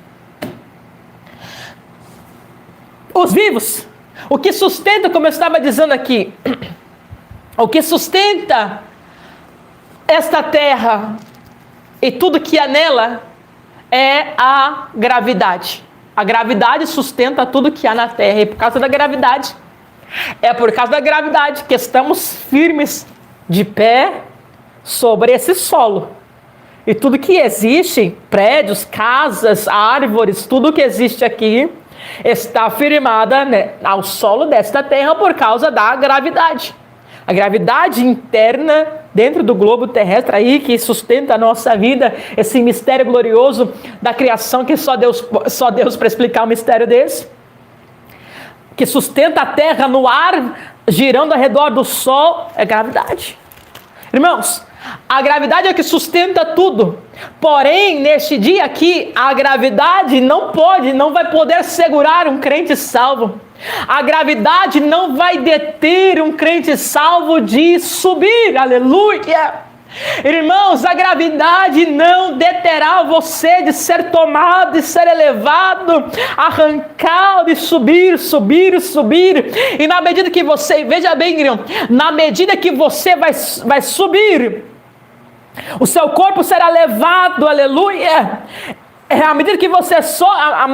A: Os vivos, o que sustenta, como eu estava dizendo aqui, o que sustenta esta terra e tudo que há nela é a gravidade. A gravidade sustenta tudo que há na terra, e por causa da gravidade, que estamos firmes de pé sobre esse solo. E tudo que existe, prédios, casas, árvores, tudo que existe aqui, está firmada, né, ao solo desta terra por causa da gravidade. A gravidade interna dentro do globo terrestre aí que sustenta a nossa vida, esse mistério glorioso da criação que só Deus para explicar um mistério desse, que sustenta a terra no ar, girando ao redor do sol, é gravidade. Irmãos, a gravidade é que sustenta tudo. Porém, neste dia aqui, a gravidade não vai poder segurar um crente salvo. A gravidade não vai deter um crente salvo de subir. Aleluia! Irmãos, a gravidade não deterá você de ser tomado, de ser elevado, arrancado e subir. E na medida que você, veja bem, irmão, na medida que você vai subir, o seu corpo será levado, aleluia. À medida que você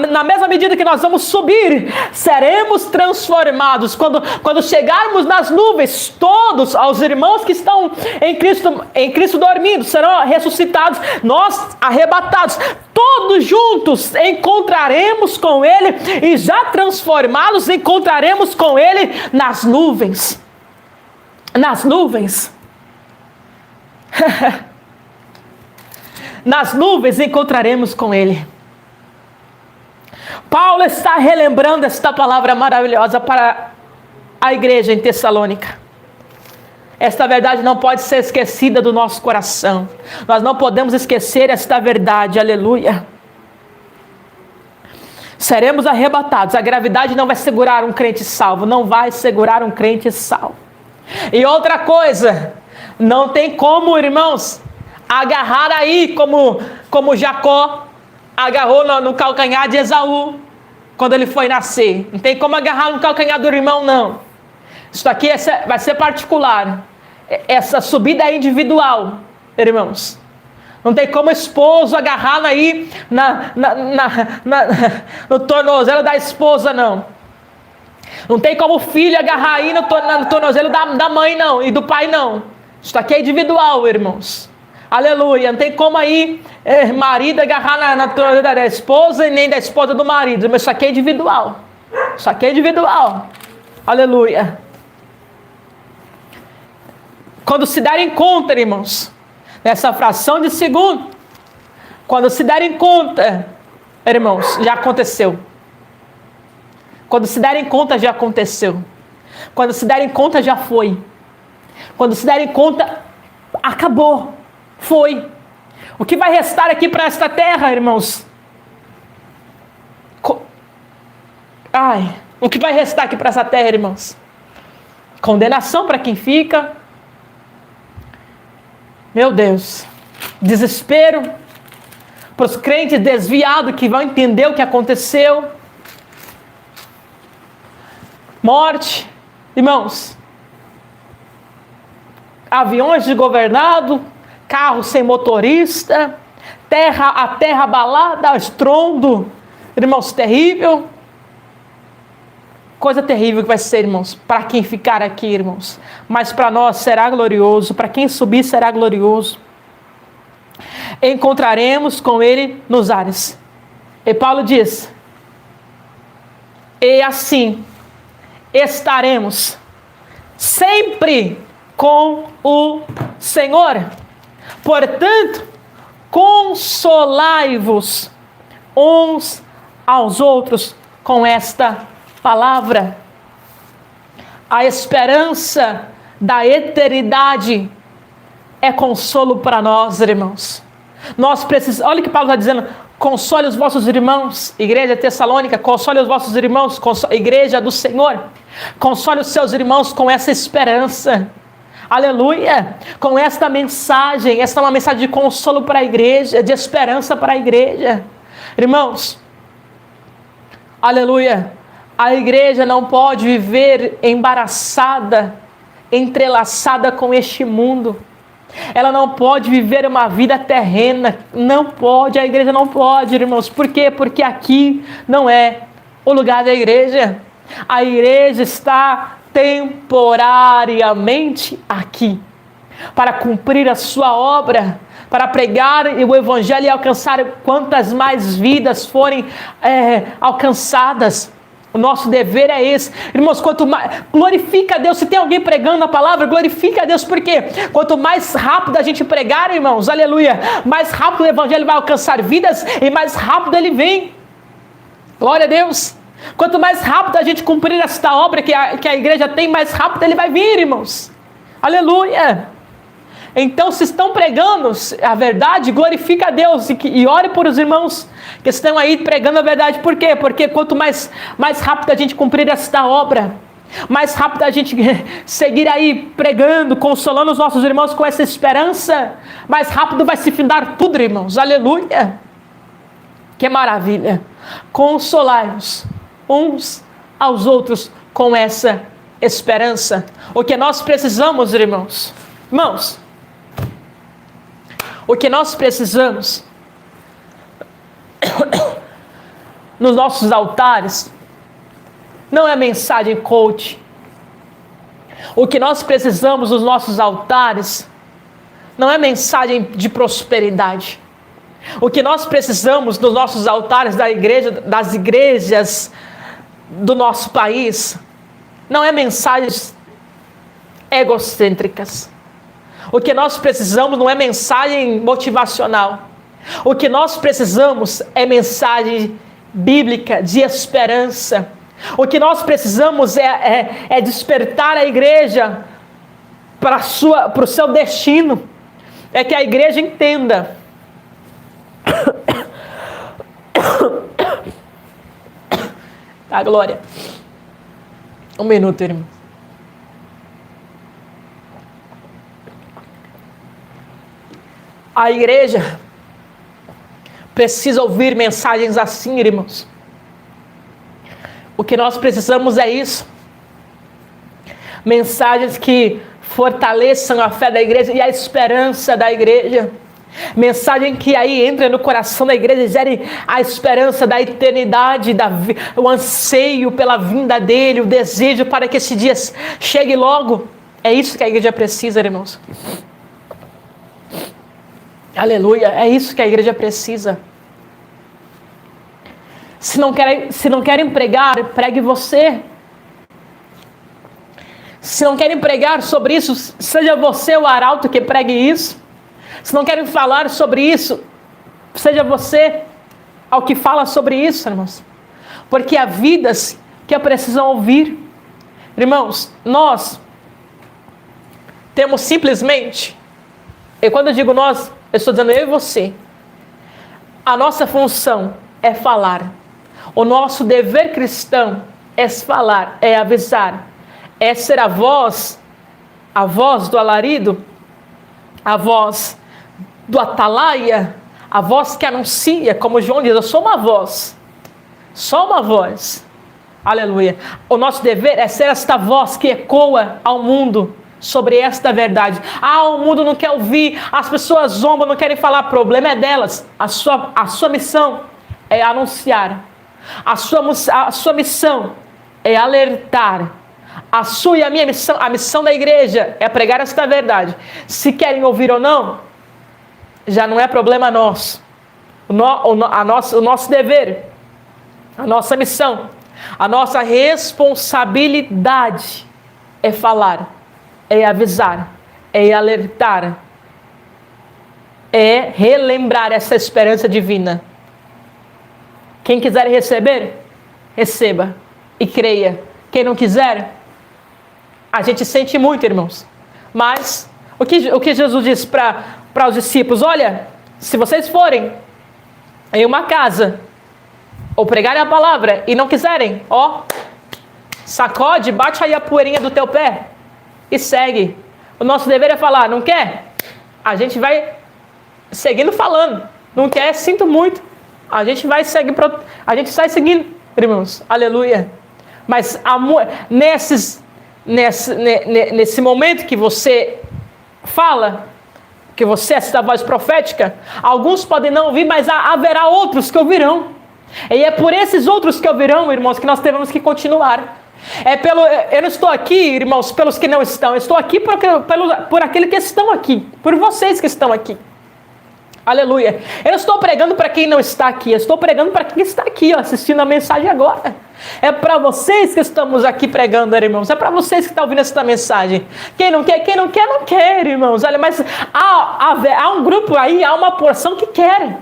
A: na mesma medida que nós vamos subir, seremos transformados. Quando chegarmos nas nuvens, todos os irmãos que estão em Cristo dormindo serão ressuscitados, nós arrebatados, todos juntos encontraremos com Ele, e já transformados encontraremos com Ele nas nuvens. Nas nuvens. Nas nuvens encontraremos com Ele. Paulo está relembrando esta palavra maravilhosa para a igreja em Tessalônica. Esta verdade não pode ser esquecida do nosso coração. Nós não podemos esquecer esta verdade, aleluia. Seremos arrebatados. A gravidade não vai segurar um crente salvo. Não vai segurar um crente salvo. E outra coisa, não tem como, irmãos, agarrar aí como Jacó agarrou no calcanhar de Esaú quando ele foi nascer. Não tem como agarrar no calcanhar do irmão, não. Isso aqui vai ser particular. Essa subida é individual, irmãos. Não tem como o esposo agarrar aí no tornozelo da esposa, não. Não tem como o filho agarrar aí no tornozelo da mãe, não, e do pai, não. Isso aqui é individual, irmãos. Aleluia. Não tem como aí marido agarrar na tornozelo da esposa e nem da esposa do marido. Mas isso aqui é individual. Isso aqui é individual. Aleluia. Quando se derem conta, irmãos, nessa fração de segundo, quando se derem conta, irmãos, já aconteceu. Quando se derem conta, já aconteceu. Quando se derem conta, já foi. Quando se derem conta, acabou. Foi. O que vai restar aqui para esta terra, irmãos? O que vai restar aqui para essa terra, irmãos? Condenação para quem fica. Meu Deus. Desespero para os crentes desviados que vão entender o que aconteceu. Morte. Irmãos, aviões desgovernados, carro sem motorista, a terra abalada, estrondo, irmãos, terrível. Coisa terrível que vai ser, irmãos, para quem ficar aqui, irmãos. Mas para nós será glorioso, para quem subir será glorioso. Encontraremos com ele nos ares. E Paulo diz, e assim estaremos sempre com o Senhor. Portanto, consolai-vos uns aos outros com esta palavra. A esperança da eternidade é consolo para nós, irmãos. Nós precisamos, olha o que Paulo está dizendo, console os vossos irmãos, igreja Tessalônica, console os vossos irmãos, igreja do Senhor, console os seus irmãos com essa esperança, aleluia, com esta mensagem. Esta é uma mensagem de consolo para a igreja, de esperança para a igreja, irmãos, aleluia. A igreja não pode viver embaraçada, entrelaçada com este mundo. Ela não pode viver uma vida terrena. Não pode, a igreja não pode, irmãos. Por quê? Porque aqui não é o lugar da igreja. A igreja está temporariamente aqui para cumprir a sua obra, para pregar o evangelho e alcançar quantas mais vidas forem alcançadas. O nosso dever é esse. Irmãos, quanto mais... glorifica a Deus. Se tem alguém pregando a palavra, glorifica a Deus. Por quê? Quanto mais rápido a gente pregar, irmãos, aleluia, mais rápido o evangelho vai alcançar vidas e mais rápido ele vem. Glória a Deus. Quanto mais rápido a gente cumprir esta obra que a igreja tem, mais rápido ele vai vir, irmãos. Aleluia. Então, se estão pregando a verdade, glorifica a Deus e ore por os irmãos que estão aí pregando a verdade. Por quê? Porque quanto mais rápido a gente cumprir esta obra, mais rápido a gente seguir aí pregando, consolando os nossos irmãos com essa esperança, mais rápido vai se findar tudo, irmãos. Aleluia! Que maravilha! Consolai-vos uns aos outros com essa esperança. O que nós precisamos, irmãos, o que nós precisamos nos nossos altares não é mensagem coach. O que nós precisamos nos nossos altares não é mensagem de prosperidade. O que nós precisamos nos nossos altares das igrejas do nosso país não é mensagens egocêntricas. O que nós precisamos não é mensagem motivacional. O que nós precisamos é mensagem bíblica de esperança. O que nós precisamos é despertar a igreja para o seu destino. É que a igreja entenda. Tá, glória. Um minuto, irmão. A igreja precisa ouvir mensagens assim, irmãos. O que nós precisamos é isso. Mensagens que fortaleçam a fé da igreja e a esperança da igreja. Mensagem que aí entra no coração da igreja e gere a esperança da eternidade, o anseio pela vinda dele, o desejo para que esse dia chegue logo. É isso que a igreja precisa, irmãos. Aleluia, é isso que a igreja precisa. Se não querem pregar, pregue você. Se não querem pregar sobre isso, seja você o arauto que pregue isso. Se não querem falar sobre isso, seja você ao que fala sobre isso, irmãos. Porque há vidas que precisam ouvir. Irmãos, nós temos simplesmente, e quando eu digo nós, eu estou dizendo eu e você, a nossa função é falar. O nosso dever cristão é falar, é avisar, é ser a voz do alarido, a voz do atalaia, a voz que anuncia, como João diz, eu sou uma voz, só uma voz, aleluia. O nosso dever é ser esta voz que ecoa ao mundo sobre esta verdade. O mundo não quer ouvir, as pessoas zombam, não querem falar, problema é delas. A sua missão é anunciar, a sua missão é alertar. A sua e a minha missão, a missão da igreja é pregar esta verdade. Se querem ouvir ou não, já não é problema nosso. O nosso dever, a nossa missão, a nossa responsabilidade é falar, é avisar, é alertar, é relembrar essa esperança divina. Quem quiser receber, receba e creia. Quem não quiser, a gente sente muito, irmãos. Mas o que Jesus disse para os discípulos? Olha, se vocês forem em uma casa ou pregarem a palavra e não quiserem, sacode, bate aí a poeirinha do teu pé e segue. O nosso dever é falar, não quer? A gente vai seguindo falando. Não quer? Sinto muito. A gente vai seguir, a gente sai seguindo, irmãos. Aleluia. Mas nesse momento que você fala, que você é essa voz profética, alguns podem não ouvir, mas haverá outros que ouvirão. E é por esses outros que ouvirão, irmãos, que nós temos que continuar. Eu não estou aqui, irmãos, pelos que não estão. Eu estou aqui por aqueles que estão aqui, por vocês que estão aqui. Aleluia. Eu não estou pregando para quem não está aqui. Eu estou pregando para quem está aqui, assistindo a mensagem agora. É para vocês que estamos aqui pregando, irmãos. É para vocês que estão ouvindo essa mensagem. Quem não quer, não quer, irmãos. Olha, mas há um grupo aí, há uma porção que quer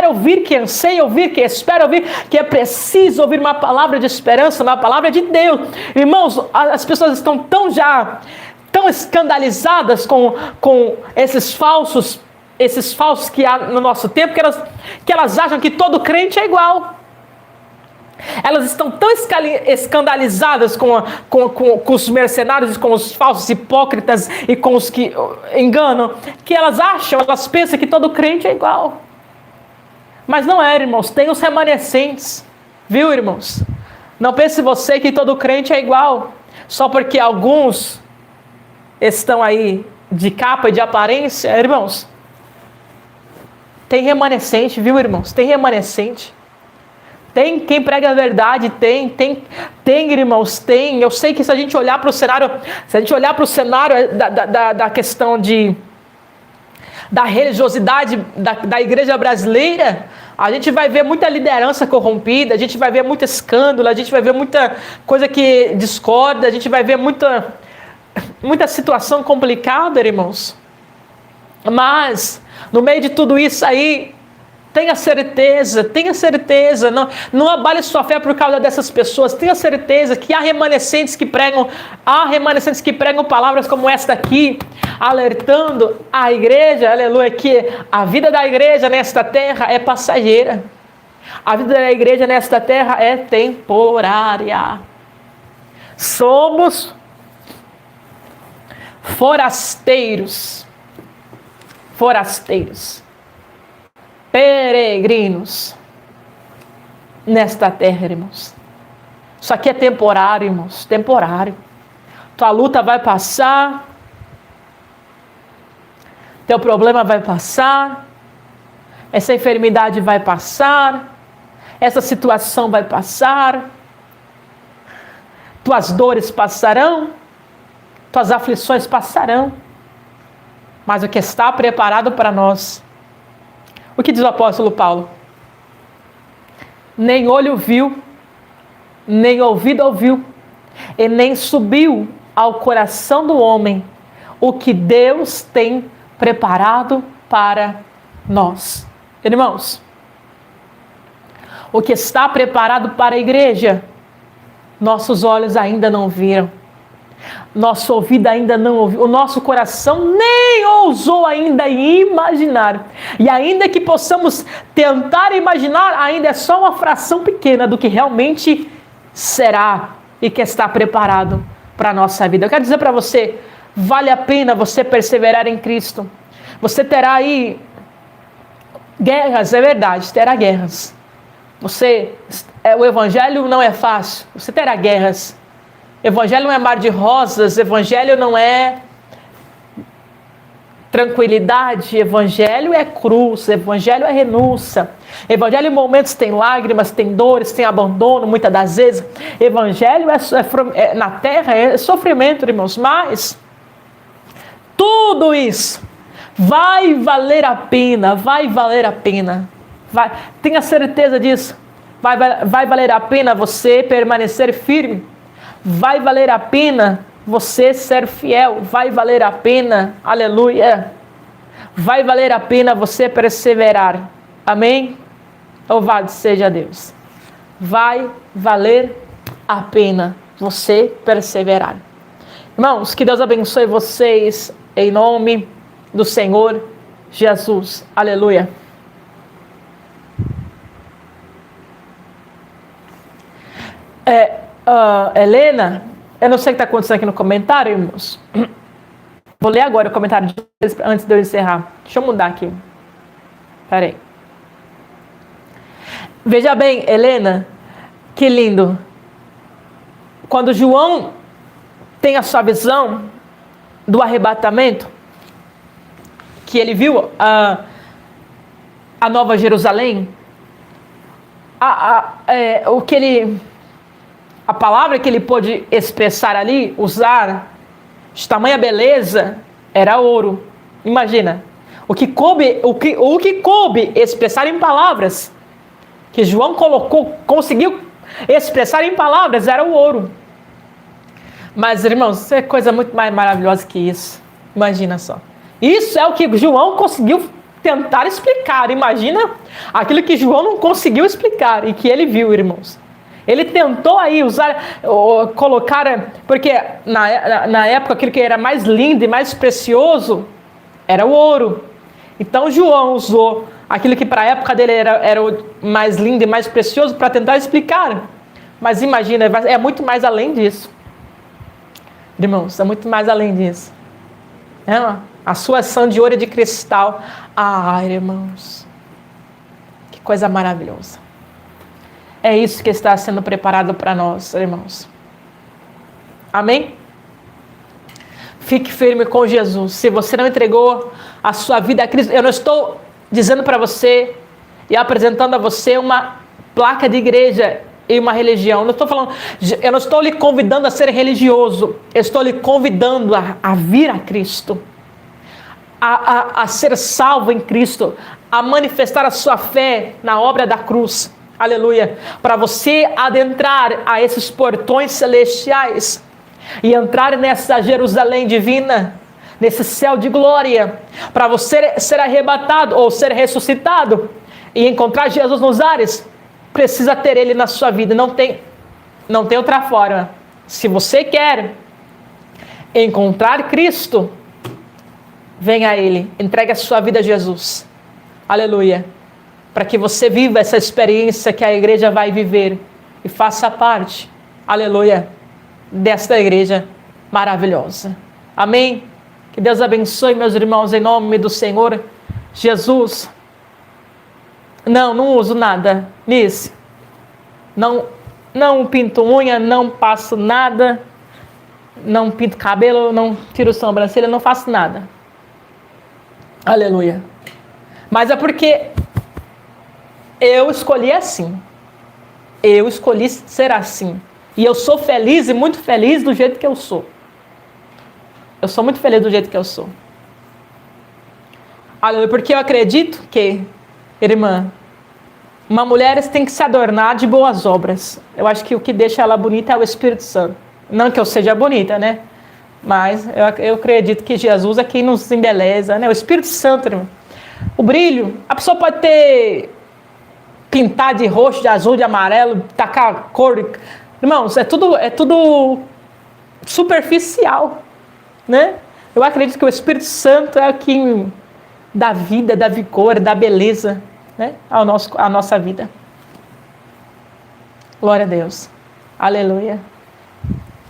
A: ouvir, que anseia ouvir, que espera ouvir, que é preciso ouvir uma palavra de esperança, uma palavra de Deus. Irmãos, as pessoas estão tão escandalizadas com esses falsos que há no nosso tempo, que elas acham que todo crente é igual. Elas estão tão escandalizadas com os mercenários, com os falsos hipócritas e com os que enganam, que elas pensam que todo crente é igual. Mas não é, irmãos, tem os remanescentes, viu, irmãos? Não pense você que todo crente é igual, só porque alguns estão aí de capa e de aparência, irmãos. Tem remanescente, viu, irmãos? Tem remanescente. Tem quem prega a verdade, tem, irmãos, tem. Eu sei que se a gente olhar para o cenário, da questão da religiosidade da igreja brasileira, a gente vai ver muita liderança corrompida, a gente vai ver muito escândalo, a gente vai ver muita coisa que discorda, a gente vai ver muita situação complicada, irmãos. Mas no meio de tudo isso aí, tenha certeza, não abale sua fé por causa dessas pessoas. Tenha certeza que há remanescentes que pregam palavras como esta aqui, alertando a igreja, aleluia, que a vida da igreja nesta terra é passageira. A vida da igreja nesta terra é temporária. Somos forasteiros, peregrinos nesta terra, irmãos. Isso aqui é temporário, irmãos, temporário. Tua luta vai passar, teu problema vai passar, essa enfermidade vai passar, essa situação vai passar, tuas dores passarão, tuas aflições passarão, mas o que está preparado para nós, o que diz o apóstolo Paulo? Nem olho viu, nem ouvido ouviu, e nem subiu ao coração do homem o que Deus tem preparado para nós. Irmãos, o que está preparado para a igreja, nossos olhos ainda não viram, nosso ouvido ainda não ouviu, o nosso coração nem ousou ainda imaginar. E ainda que possamos tentar imaginar, ainda é só uma fração pequena do que realmente será e que está preparado para a nossa vida. Eu quero dizer para você, vale a pena você perseverar em Cristo. Você terá aí guerras, é verdade, terá guerras. O evangelho não é fácil, você terá guerras. Evangelho não é mar de rosas, evangelho não é tranquilidade, evangelho é cruz, evangelho é renúncia. Evangelho em momentos tem lágrimas, tem dores, tem abandono, muitas das vezes. Evangelho na terra é sofrimento, irmãos, mas tudo isso vai valer a pena, vai valer a pena. Tenha certeza disso. Vai valer a pena você permanecer firme. Vai valer a pena você ser fiel. Vai valer a pena, aleluia. Vai valer a pena você perseverar. Amém? Louvado seja Deus. Vai valer a pena você perseverar. Irmãos, que Deus abençoe vocês em nome do Senhor Jesus. Aleluia. Helena, eu não sei o que está acontecendo aqui no comentário, irmãos. Vou ler agora o comentário de vocês antes de eu encerrar. Deixa eu mudar aqui. Espera aí. Veja bem, Helena, que lindo. Quando João tem a sua visão do arrebatamento, que ele viu a Nova Jerusalém, a palavra que ele pôde expressar ali, usar de tamanha beleza, era ouro. Imagina, o que coube expressar em palavras, que João conseguiu expressar em palavras, era o ouro. Mas, irmãos, isso é coisa muito mais maravilhosa que isso. Imagina só. Isso é o que João conseguiu tentar explicar. Imagina aquilo que João não conseguiu explicar e que ele viu, irmãos. Ele tentou aí colocar, porque na época aquilo que era mais lindo e mais precioso era o ouro. Então João usou aquilo que para a época dele era o mais lindo e mais precioso para tentar explicar. Mas imagina, é muito mais além disso. Irmãos, é muito mais além disso. A sua ação de ouro e de cristal. Irmãos, que coisa maravilhosa. É isso que está sendo preparado para nós, irmãos. Amém? Fique firme com Jesus. Se você não entregou a sua vida a Cristo, eu não estou dizendo para você e apresentando a você uma placa de igreja e uma religião. Eu não estou lhe convidando a ser religioso. Eu estou lhe convidando a vir a Cristo. A ser salvo em Cristo. A manifestar a sua fé na obra da cruz. Aleluia. Para você adentrar a esses portões celestiais e entrar nessa Jerusalém divina, nesse céu de glória, para você ser arrebatado ou ser ressuscitado e encontrar Jesus nos ares, precisa ter Ele na sua vida. Não tem outra forma. Se você quer encontrar Cristo, venha a Ele, entregue a sua vida a Jesus. Aleluia. Para que você viva essa experiência que a igreja vai viver e faça parte, aleluia, desta igreja maravilhosa. Amém? Que Deus abençoe, meus irmãos, em nome do Senhor Jesus. Não uso nada nisso. Não pinto unha, não passo nada, não pinto cabelo, não tiro sobrancelha, não faço nada. Aleluia. Mas é porque eu escolhi assim. Eu escolhi ser assim. E eu sou feliz e muito feliz do jeito que eu sou. Eu sou muito feliz do jeito que eu sou. Aleluia. Porque eu acredito que, irmã, uma mulher tem que se adornar de boas obras. Eu acho que o que deixa ela bonita é o Espírito Santo. Não que eu seja bonita, né? Mas eu acredito que Jesus é quem nos embeleza, né? O Espírito Santo, irmão. O brilho, a pessoa pode ter pintado de roxo, de azul, de amarelo, tacar cor. Irmãos, é tudo superficial, né? Eu acredito que o Espírito Santo é quem dá vida, dá vigor, dá beleza, né? À nossa vida. Glória a Deus. Aleluia.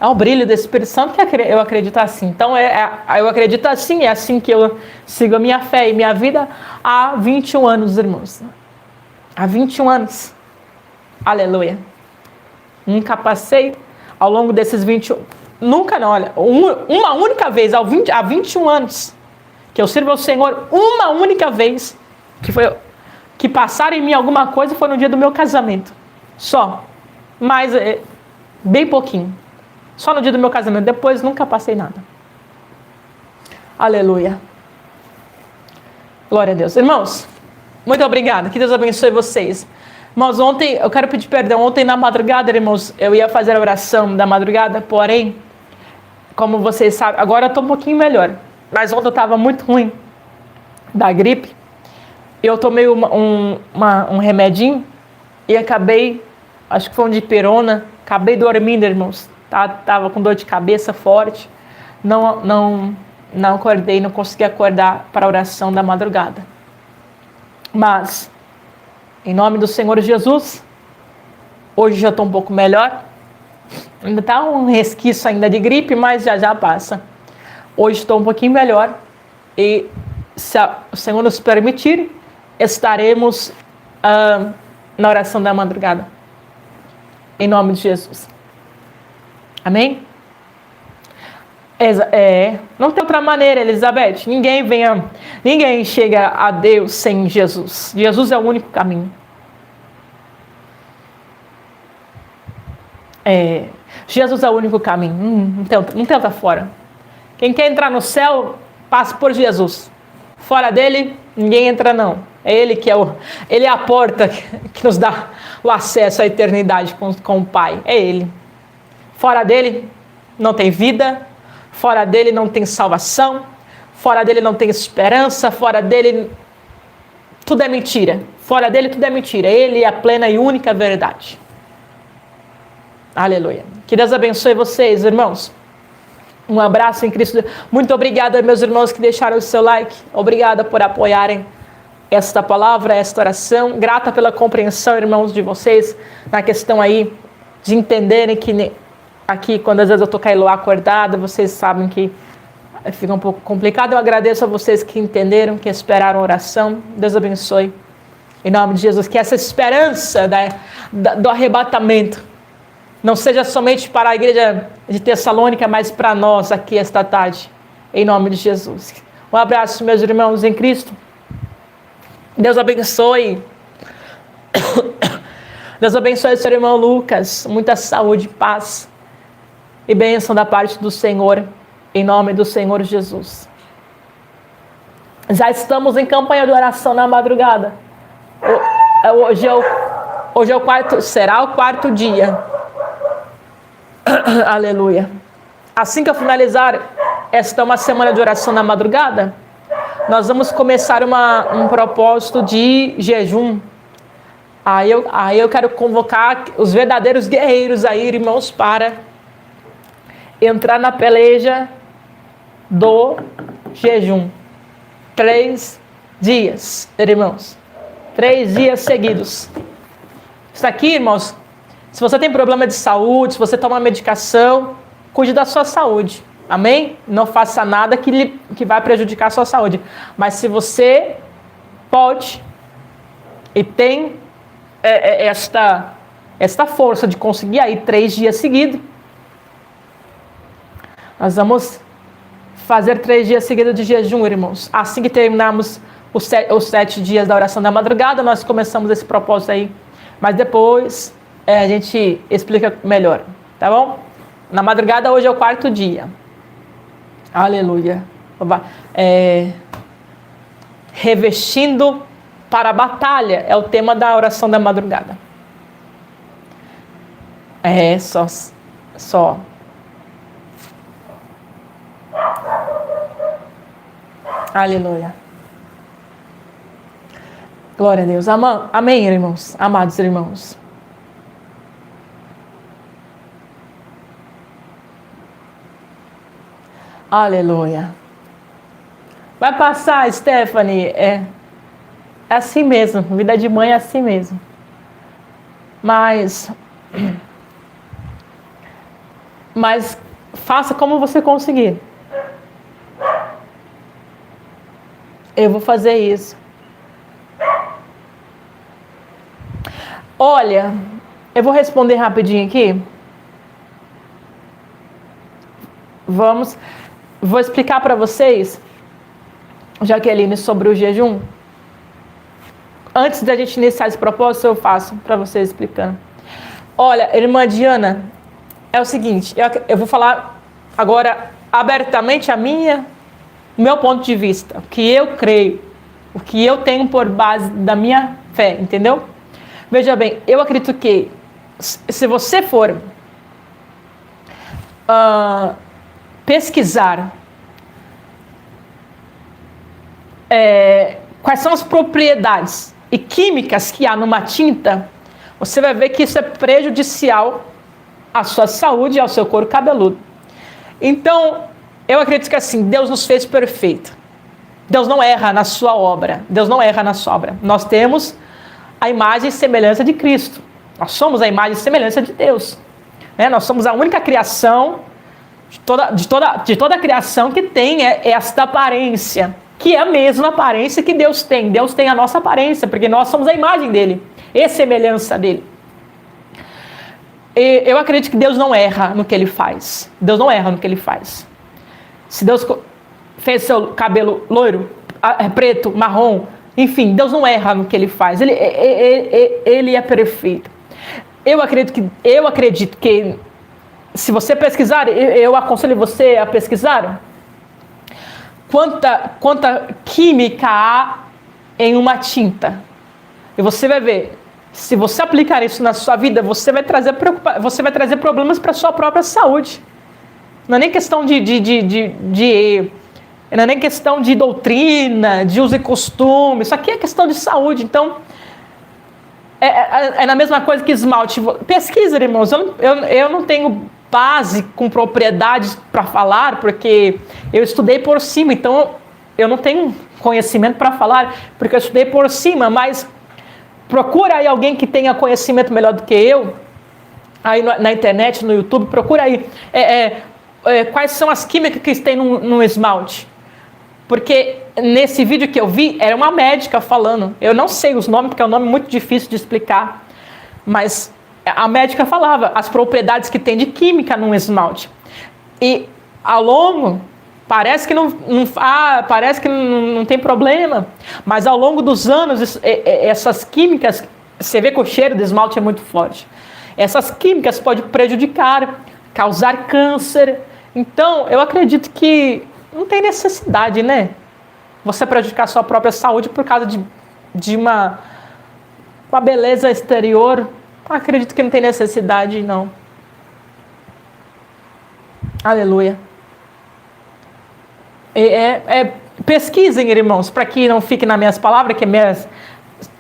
A: É o brilho do Espírito Santo que eu acredito assim. Então, eu acredito assim, é assim que eu sigo a minha fé e minha vida há 21 anos, irmãos. Há 21 anos. Aleluia. Nunca passei ao longo desses 21... Nunca não, olha. Uma única vez, há 21 anos, que eu sirvo ao Senhor, uma única vez, que passaram em mim alguma coisa, foi no dia do meu casamento. Só. Mas, bem pouquinho. Só no dia do meu casamento. Depois, nunca passei nada. Aleluia. Glória a Deus. Irmãos, muito obrigada. Que Deus abençoe vocês. Irmãos, ontem, eu quero pedir perdão. Ontem na madrugada, irmãos, eu ia fazer a oração da madrugada, porém, como vocês sabem, agora eu estou um pouquinho melhor. Mas ontem eu estava muito ruim da gripe. Eu tomei um remedinho e acabei, acho que foi um dipirona, acabei dormindo, irmãos. Tava com dor de cabeça forte. Não acordei, não consegui acordar para a oração da madrugada. Mas, em nome do Senhor Jesus, hoje já estou um pouco melhor. Ainda está um resquício ainda de gripe, mas já passa. Hoje estou um pouquinho melhor. E, se o Senhor nos permitir, estaremos na oração da madrugada. Em nome de Jesus. Amém? Não tem outra maneira, Elizabeth. Ninguém chega a Deus sem Jesus. Jesus é o único caminho. Jesus é o único caminho. Não tem outra fora. Quem quer entrar no céu, passa por Jesus. Fora dele, ninguém entra não. É ele que ele é a porta que nos dá o acesso à eternidade com o Pai. É ele. Fora dele, não tem vida. Fora dele, não tem salvação. Fora dele, não tem esperança. Fora dele, tudo é mentira. Fora dele, tudo é mentira. Ele é a plena e única verdade. Aleluia. Que Deus abençoe vocês, irmãos. Um abraço em Cristo. Muito obrigada, meus irmãos que deixaram o seu like. Obrigada por apoiarem esta palavra, esta oração. Grata pela compreensão, irmãos, de vocês, na questão aí de entenderem que aqui, quando às vezes eu estou caindo acordada, vocês sabem que fica um pouco complicado. Eu agradeço a vocês que entenderam, que esperaram a oração. Deus abençoe. Em nome de Jesus, que essa esperança do arrebatamento não seja somente para a igreja de Tessalônica, mas para nós aqui esta tarde. Em nome de Jesus. Um abraço, meus irmãos em Cristo. Deus abençoe. Deus abençoe seu irmão Lucas. Muita saúde, paz e bênção da parte do Senhor. Em nome do Senhor Jesus. Já estamos em campanha de oração na madrugada. Hoje é o quarto, será o quarto dia. Aleluia. Assim que eu finalizar uma semana de oração na madrugada, nós vamos começar um propósito de jejum. Aí eu quero convocar os verdadeiros guerreiros aí, irmãos, para entrar na peleja do jejum. 3 dias, irmãos. 3 dias seguidos. Isso aqui, irmãos, se você tem problema de saúde, se você toma medicação, cuide da sua saúde. Amém? Não faça nada que vai prejudicar a sua saúde. Mas se você pode e tem esta força de conseguir aí 3 dias seguidos, nós vamos fazer 3 dias seguidos de jejum, irmãos. Assim que terminarmos os 7 dias da oração da madrugada, nós começamos esse propósito aí. Mas depois a gente explica melhor, tá bom? Na madrugada hoje é o 4º dia. Aleluia. Revestindo para a batalha é o tema da oração da madrugada. Só. Aleluia. Glória a Deus. Amém, irmãos. Amados irmãos. Aleluia. Vai passar, Stephanie. É assim mesmo. Vida de mãe é assim mesmo. Mas faça como você conseguir. Eu vou fazer isso. Olha, eu vou responder rapidinho aqui. Vou explicar para vocês, Jaqueline, sobre o jejum. Antes da gente iniciar esse propósito, eu faço para vocês explicando. Olha, irmã Diana, é o seguinte, eu vou falar agora abertamente o meu ponto de vista, o que eu creio, o que eu tenho por base da minha fé, entendeu? Veja bem, eu acredito que se você for pesquisar quais são as propriedades e químicas que há numa tinta, você vai ver que isso é prejudicial à sua saúde e ao seu couro cabeludo. Então, eu acredito que assim, Deus nos fez perfeito. Deus não erra na sua obra. Deus não erra na sua obra. Nós temos a imagem e semelhança de Cristo. Nós somos a imagem e semelhança de Deus. Nós somos a única criação de toda a criação que tem esta aparência, que é a mesma aparência que Deus tem. Deus tem a nossa aparência, porque nós somos a imagem dele e semelhança dele. E eu acredito que Deus não erra no que ele faz. Deus não erra no que ele faz. Se Deus fez seu cabelo loiro, preto, marrom, enfim, Deus não erra no que ele faz. Ele é perfeito. Eu acredito que se você pesquisar, eu aconselho você a pesquisar quanta química há em uma tinta. E você vai ver, se você aplicar isso na sua vida, você vai trazer problemas para a sua própria saúde. Não é nem questão não é nem questão de doutrina, de uso e costume. Isso aqui é questão de saúde. Então, é na mesma coisa que esmalte. Pesquisa, irmãos. Eu não tenho base com propriedades para falar, porque eu estudei por cima. Então, eu não tenho conhecimento para falar, porque eu estudei por cima. Mas procura aí alguém que tenha conhecimento melhor do que eu. Aí na internet, no YouTube, procura aí. Quais são as químicas que tem no esmalte? Porque nesse vídeo que eu vi, era uma médica falando. Eu não sei os nomes, porque é um nome muito difícil de explicar. Mas a médica falava as propriedades que tem de química num esmalte. E ao longo, parece que não tem problema. Mas ao longo dos anos, essas químicas, você vê que o cheiro do esmalte é muito forte. Essas químicas podem prejudicar, causar câncer. Então, eu acredito que não tem necessidade, né? Você prejudicar a sua própria saúde por causa de uma beleza exterior. Acredito que não tem necessidade, não. Aleluia. Pesquisem, irmãos, para que não fique nas minhas palavras, que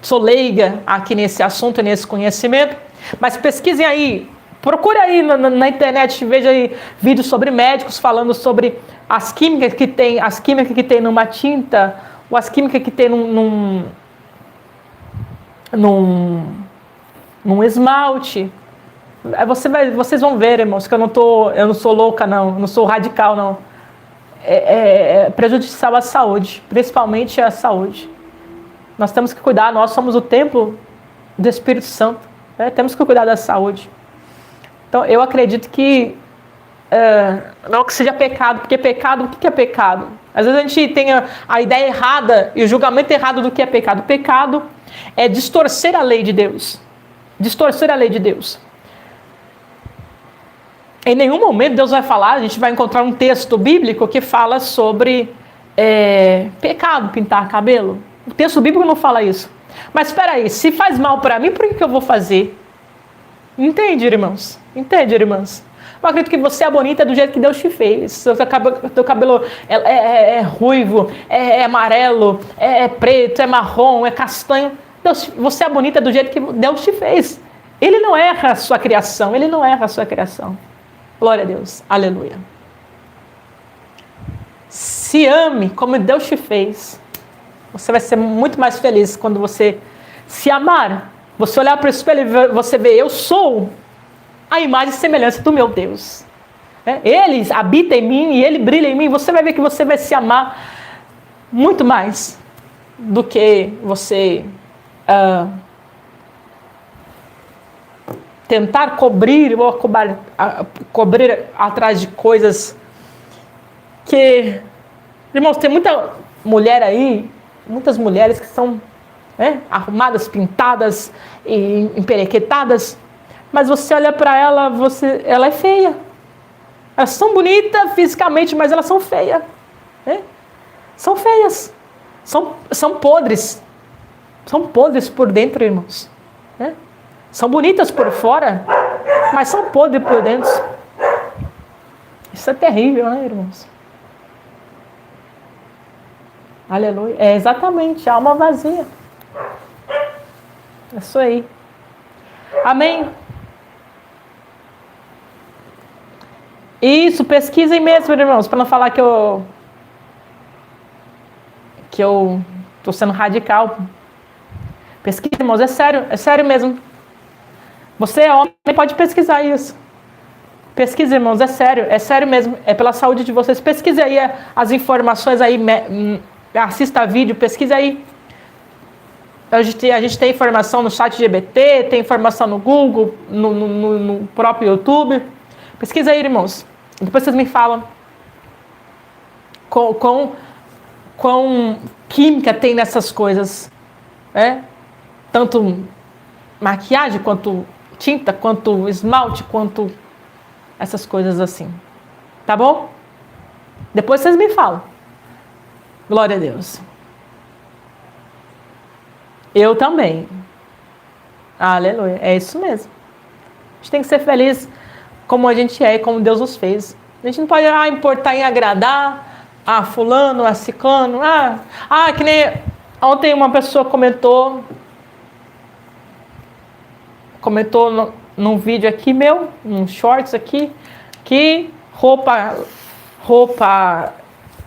A: sou leiga aqui nesse assunto, nesse conhecimento. Mas pesquisem aí. Procure aí na internet, veja aí vídeos sobre médicos falando sobre as químicas que tem numa tinta, ou as químicas que tem num esmalte. Vocês vão ver, irmãos, que eu não sou louca, não sou radical, não. É prejudicial à saúde, principalmente à saúde. Nós temos que cuidar, nós somos o templo do Espírito Santo. Temos que cuidar da saúde. Então, eu acredito que não que seja pecado, porque pecado, o que é pecado? Às vezes a gente tem a ideia errada e o julgamento errado do que é pecado. Pecado é distorcer a lei de Deus. Distorcer a lei de Deus. Em nenhum momento Deus vai falar, a gente vai encontrar um texto bíblico que fala sobre pecado, pintar cabelo. O texto bíblico não fala isso. Mas espera aí, se faz mal para mim, por que eu vou fazer? Entende, irmãos? Entende, irmãs? Eu acredito que você é bonita do jeito que Deus te fez. Seu cabelo é ruivo, é amarelo, é preto, é marrom, é castanho. Você é bonita do jeito que Deus te fez. Ele não erra a sua criação. Ele não erra a sua criação. Glória a Deus. Aleluia. Se ame como Deus te fez. Você vai ser muito mais feliz quando você se amar. Você olhar para o espelho e você ver, eu sou a imagem e semelhança do meu Deus. Ele habita em mim e Ele brilha em mim. Você vai ver que você vai se amar muito mais do que você tentar cobrir ou cobrir atrás de coisas que... Irmãos, tem muita mulher aí, muitas mulheres que são arrumadas, pintadas e emperequetadas, mas você olha para ela, ela é feia. Elas são bonitas fisicamente, mas elas são feias. São feias. São podres. São podres por dentro, irmãos. São bonitas por fora, mas são podres por dentro. Isso é terrível, né, irmãos? Aleluia. É exatamente, alma vazia. É isso aí. Amém? Isso, pesquisem mesmo, irmãos, para não falar que eu tô sendo radical. Pesquisa, irmãos, é sério mesmo. Você é homem, pode pesquisar isso. Pesquisa, irmãos, é sério mesmo. É pela saúde de vocês. Pesquise aí as informações aí, assista vídeo, pesquisa aí. A gente tem informação no chat GBT, tem informação no Google, no próprio YouTube. Pesquisa aí, irmãos. Depois vocês me falam quão química tem nessas coisas. Tanto maquiagem, quanto tinta, quanto esmalte, quanto essas coisas assim. Tá bom? Depois vocês me falam. Glória a Deus. Eu também. Aleluia. É isso mesmo. A gente tem que ser feliz como a gente é e como Deus nos fez. A gente não pode importar em agradar a fulano, a ciclano. Que nem ontem uma pessoa comentou num vídeo aqui meu, num shorts aqui, que roupa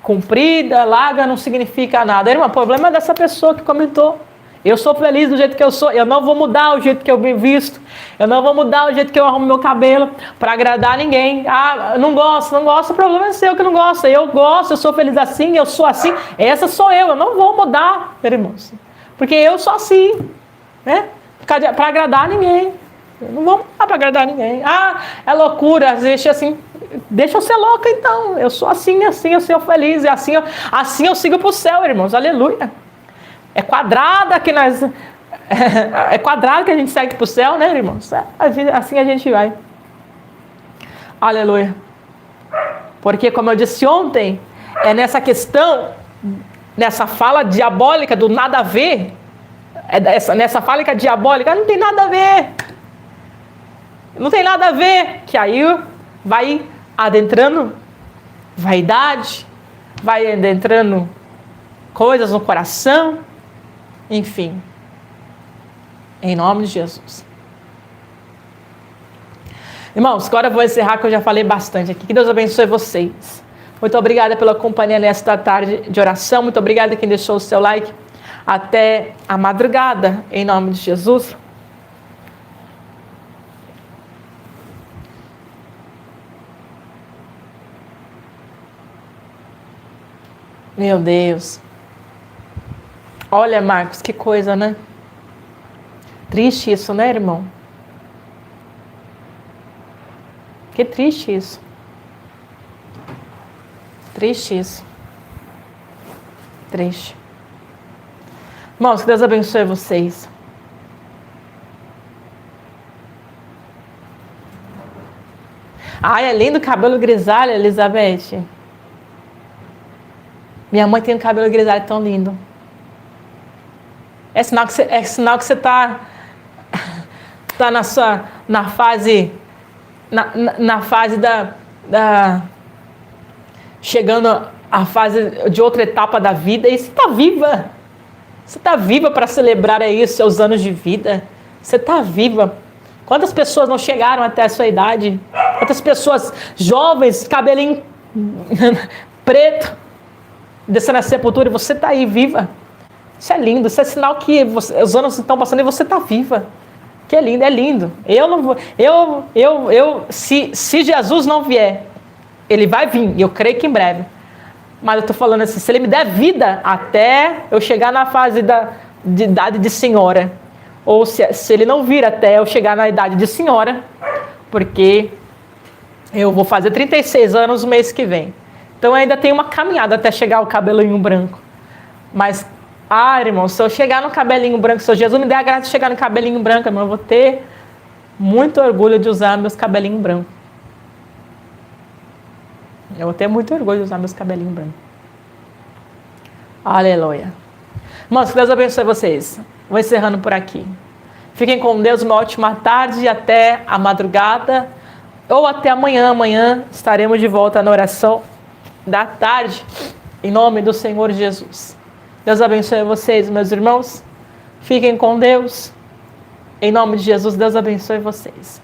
A: comprida, larga, não significa nada. Irmão, o problema é dessa pessoa que comentou. Eu sou feliz do jeito que eu sou. Eu não vou mudar o jeito que eu me visto. Eu não vou mudar o jeito que eu arrumo meu cabelo para agradar ninguém. Não gosto. O problema é seu que não gosta. Eu gosto, eu sou feliz assim, eu sou assim. Essa sou eu. Eu não vou mudar, irmãos. Porque eu sou assim, né? Para agradar ninguém. Eu não vou mudar para agradar ninguém. É loucura. Deixa assim. Deixa eu ser louca então. Eu sou assim, eu sou feliz. E assim eu sigo para o céu, irmãos. Aleluia. É quadrada que nós... É quadrado que a gente segue para o céu, né, irmãos? Assim a gente vai. Aleluia. Porque, como eu disse ontem, é nessa questão, nessa fala diabólica do nada a ver, nessa fala diabólica, não tem nada a ver. Não tem nada a ver. Que aí vai adentrando vaidade, vai adentrando coisas no coração, enfim. Em nome de Jesus. Irmãos, agora eu vou encerrar, que eu já falei bastante aqui. Que Deus abençoe vocês. Muito obrigada pela companhia nesta tarde de oração. Muito obrigada quem deixou o seu like até a madrugada. Em nome de Jesus. Meu Deus. Olha, Marcos, que coisa, né? Triste isso, né, irmão? Que triste isso. Triste isso. Triste. Irmãos, que Deus abençoe vocês. Ai, é lindo o cabelo grisalho, Elizabeth. Minha mãe tem um cabelo grisalho tão lindo. É sinal que você tá na fase chegando à fase de outra etapa da vida e você está viva. Você está viva para celebrar aí os seus anos de vida. Você está viva. Quantas pessoas não chegaram até a sua idade? Quantas pessoas jovens, cabelinho preto, descendo a sepultura e você está aí viva. Isso é lindo. Isso é sinal que os anos estão passando e você está viva. Que é lindo, é lindo. Eu não vou. Se Jesus não vier, ele vai vir, e eu creio que em breve. Mas eu estou falando assim, se ele me der vida até eu chegar na fase de idade de senhora, ou se ele não vir até eu chegar na idade de senhora, porque eu vou fazer 36 anos no mês que vem. Então ainda tem uma caminhada até chegar ao cabelinho branco. Mas, irmão, se eu chegar no cabelinho branco, se Jesus me der a graça de chegar no cabelinho branco, irmão, eu vou ter muito orgulho de usar meus cabelinhos brancos. Eu vou ter muito orgulho de usar meus cabelinhos brancos. Aleluia. Irmãos, que Deus abençoe vocês. Vou encerrando por aqui. Fiquem com Deus, uma ótima tarde e até a madrugada. Ou até amanhã. Amanhã estaremos de volta na oração da tarde. Em nome do Senhor Jesus. Deus abençoe vocês, meus irmãos. Fiquem com Deus. Em nome de Jesus, Deus abençoe vocês.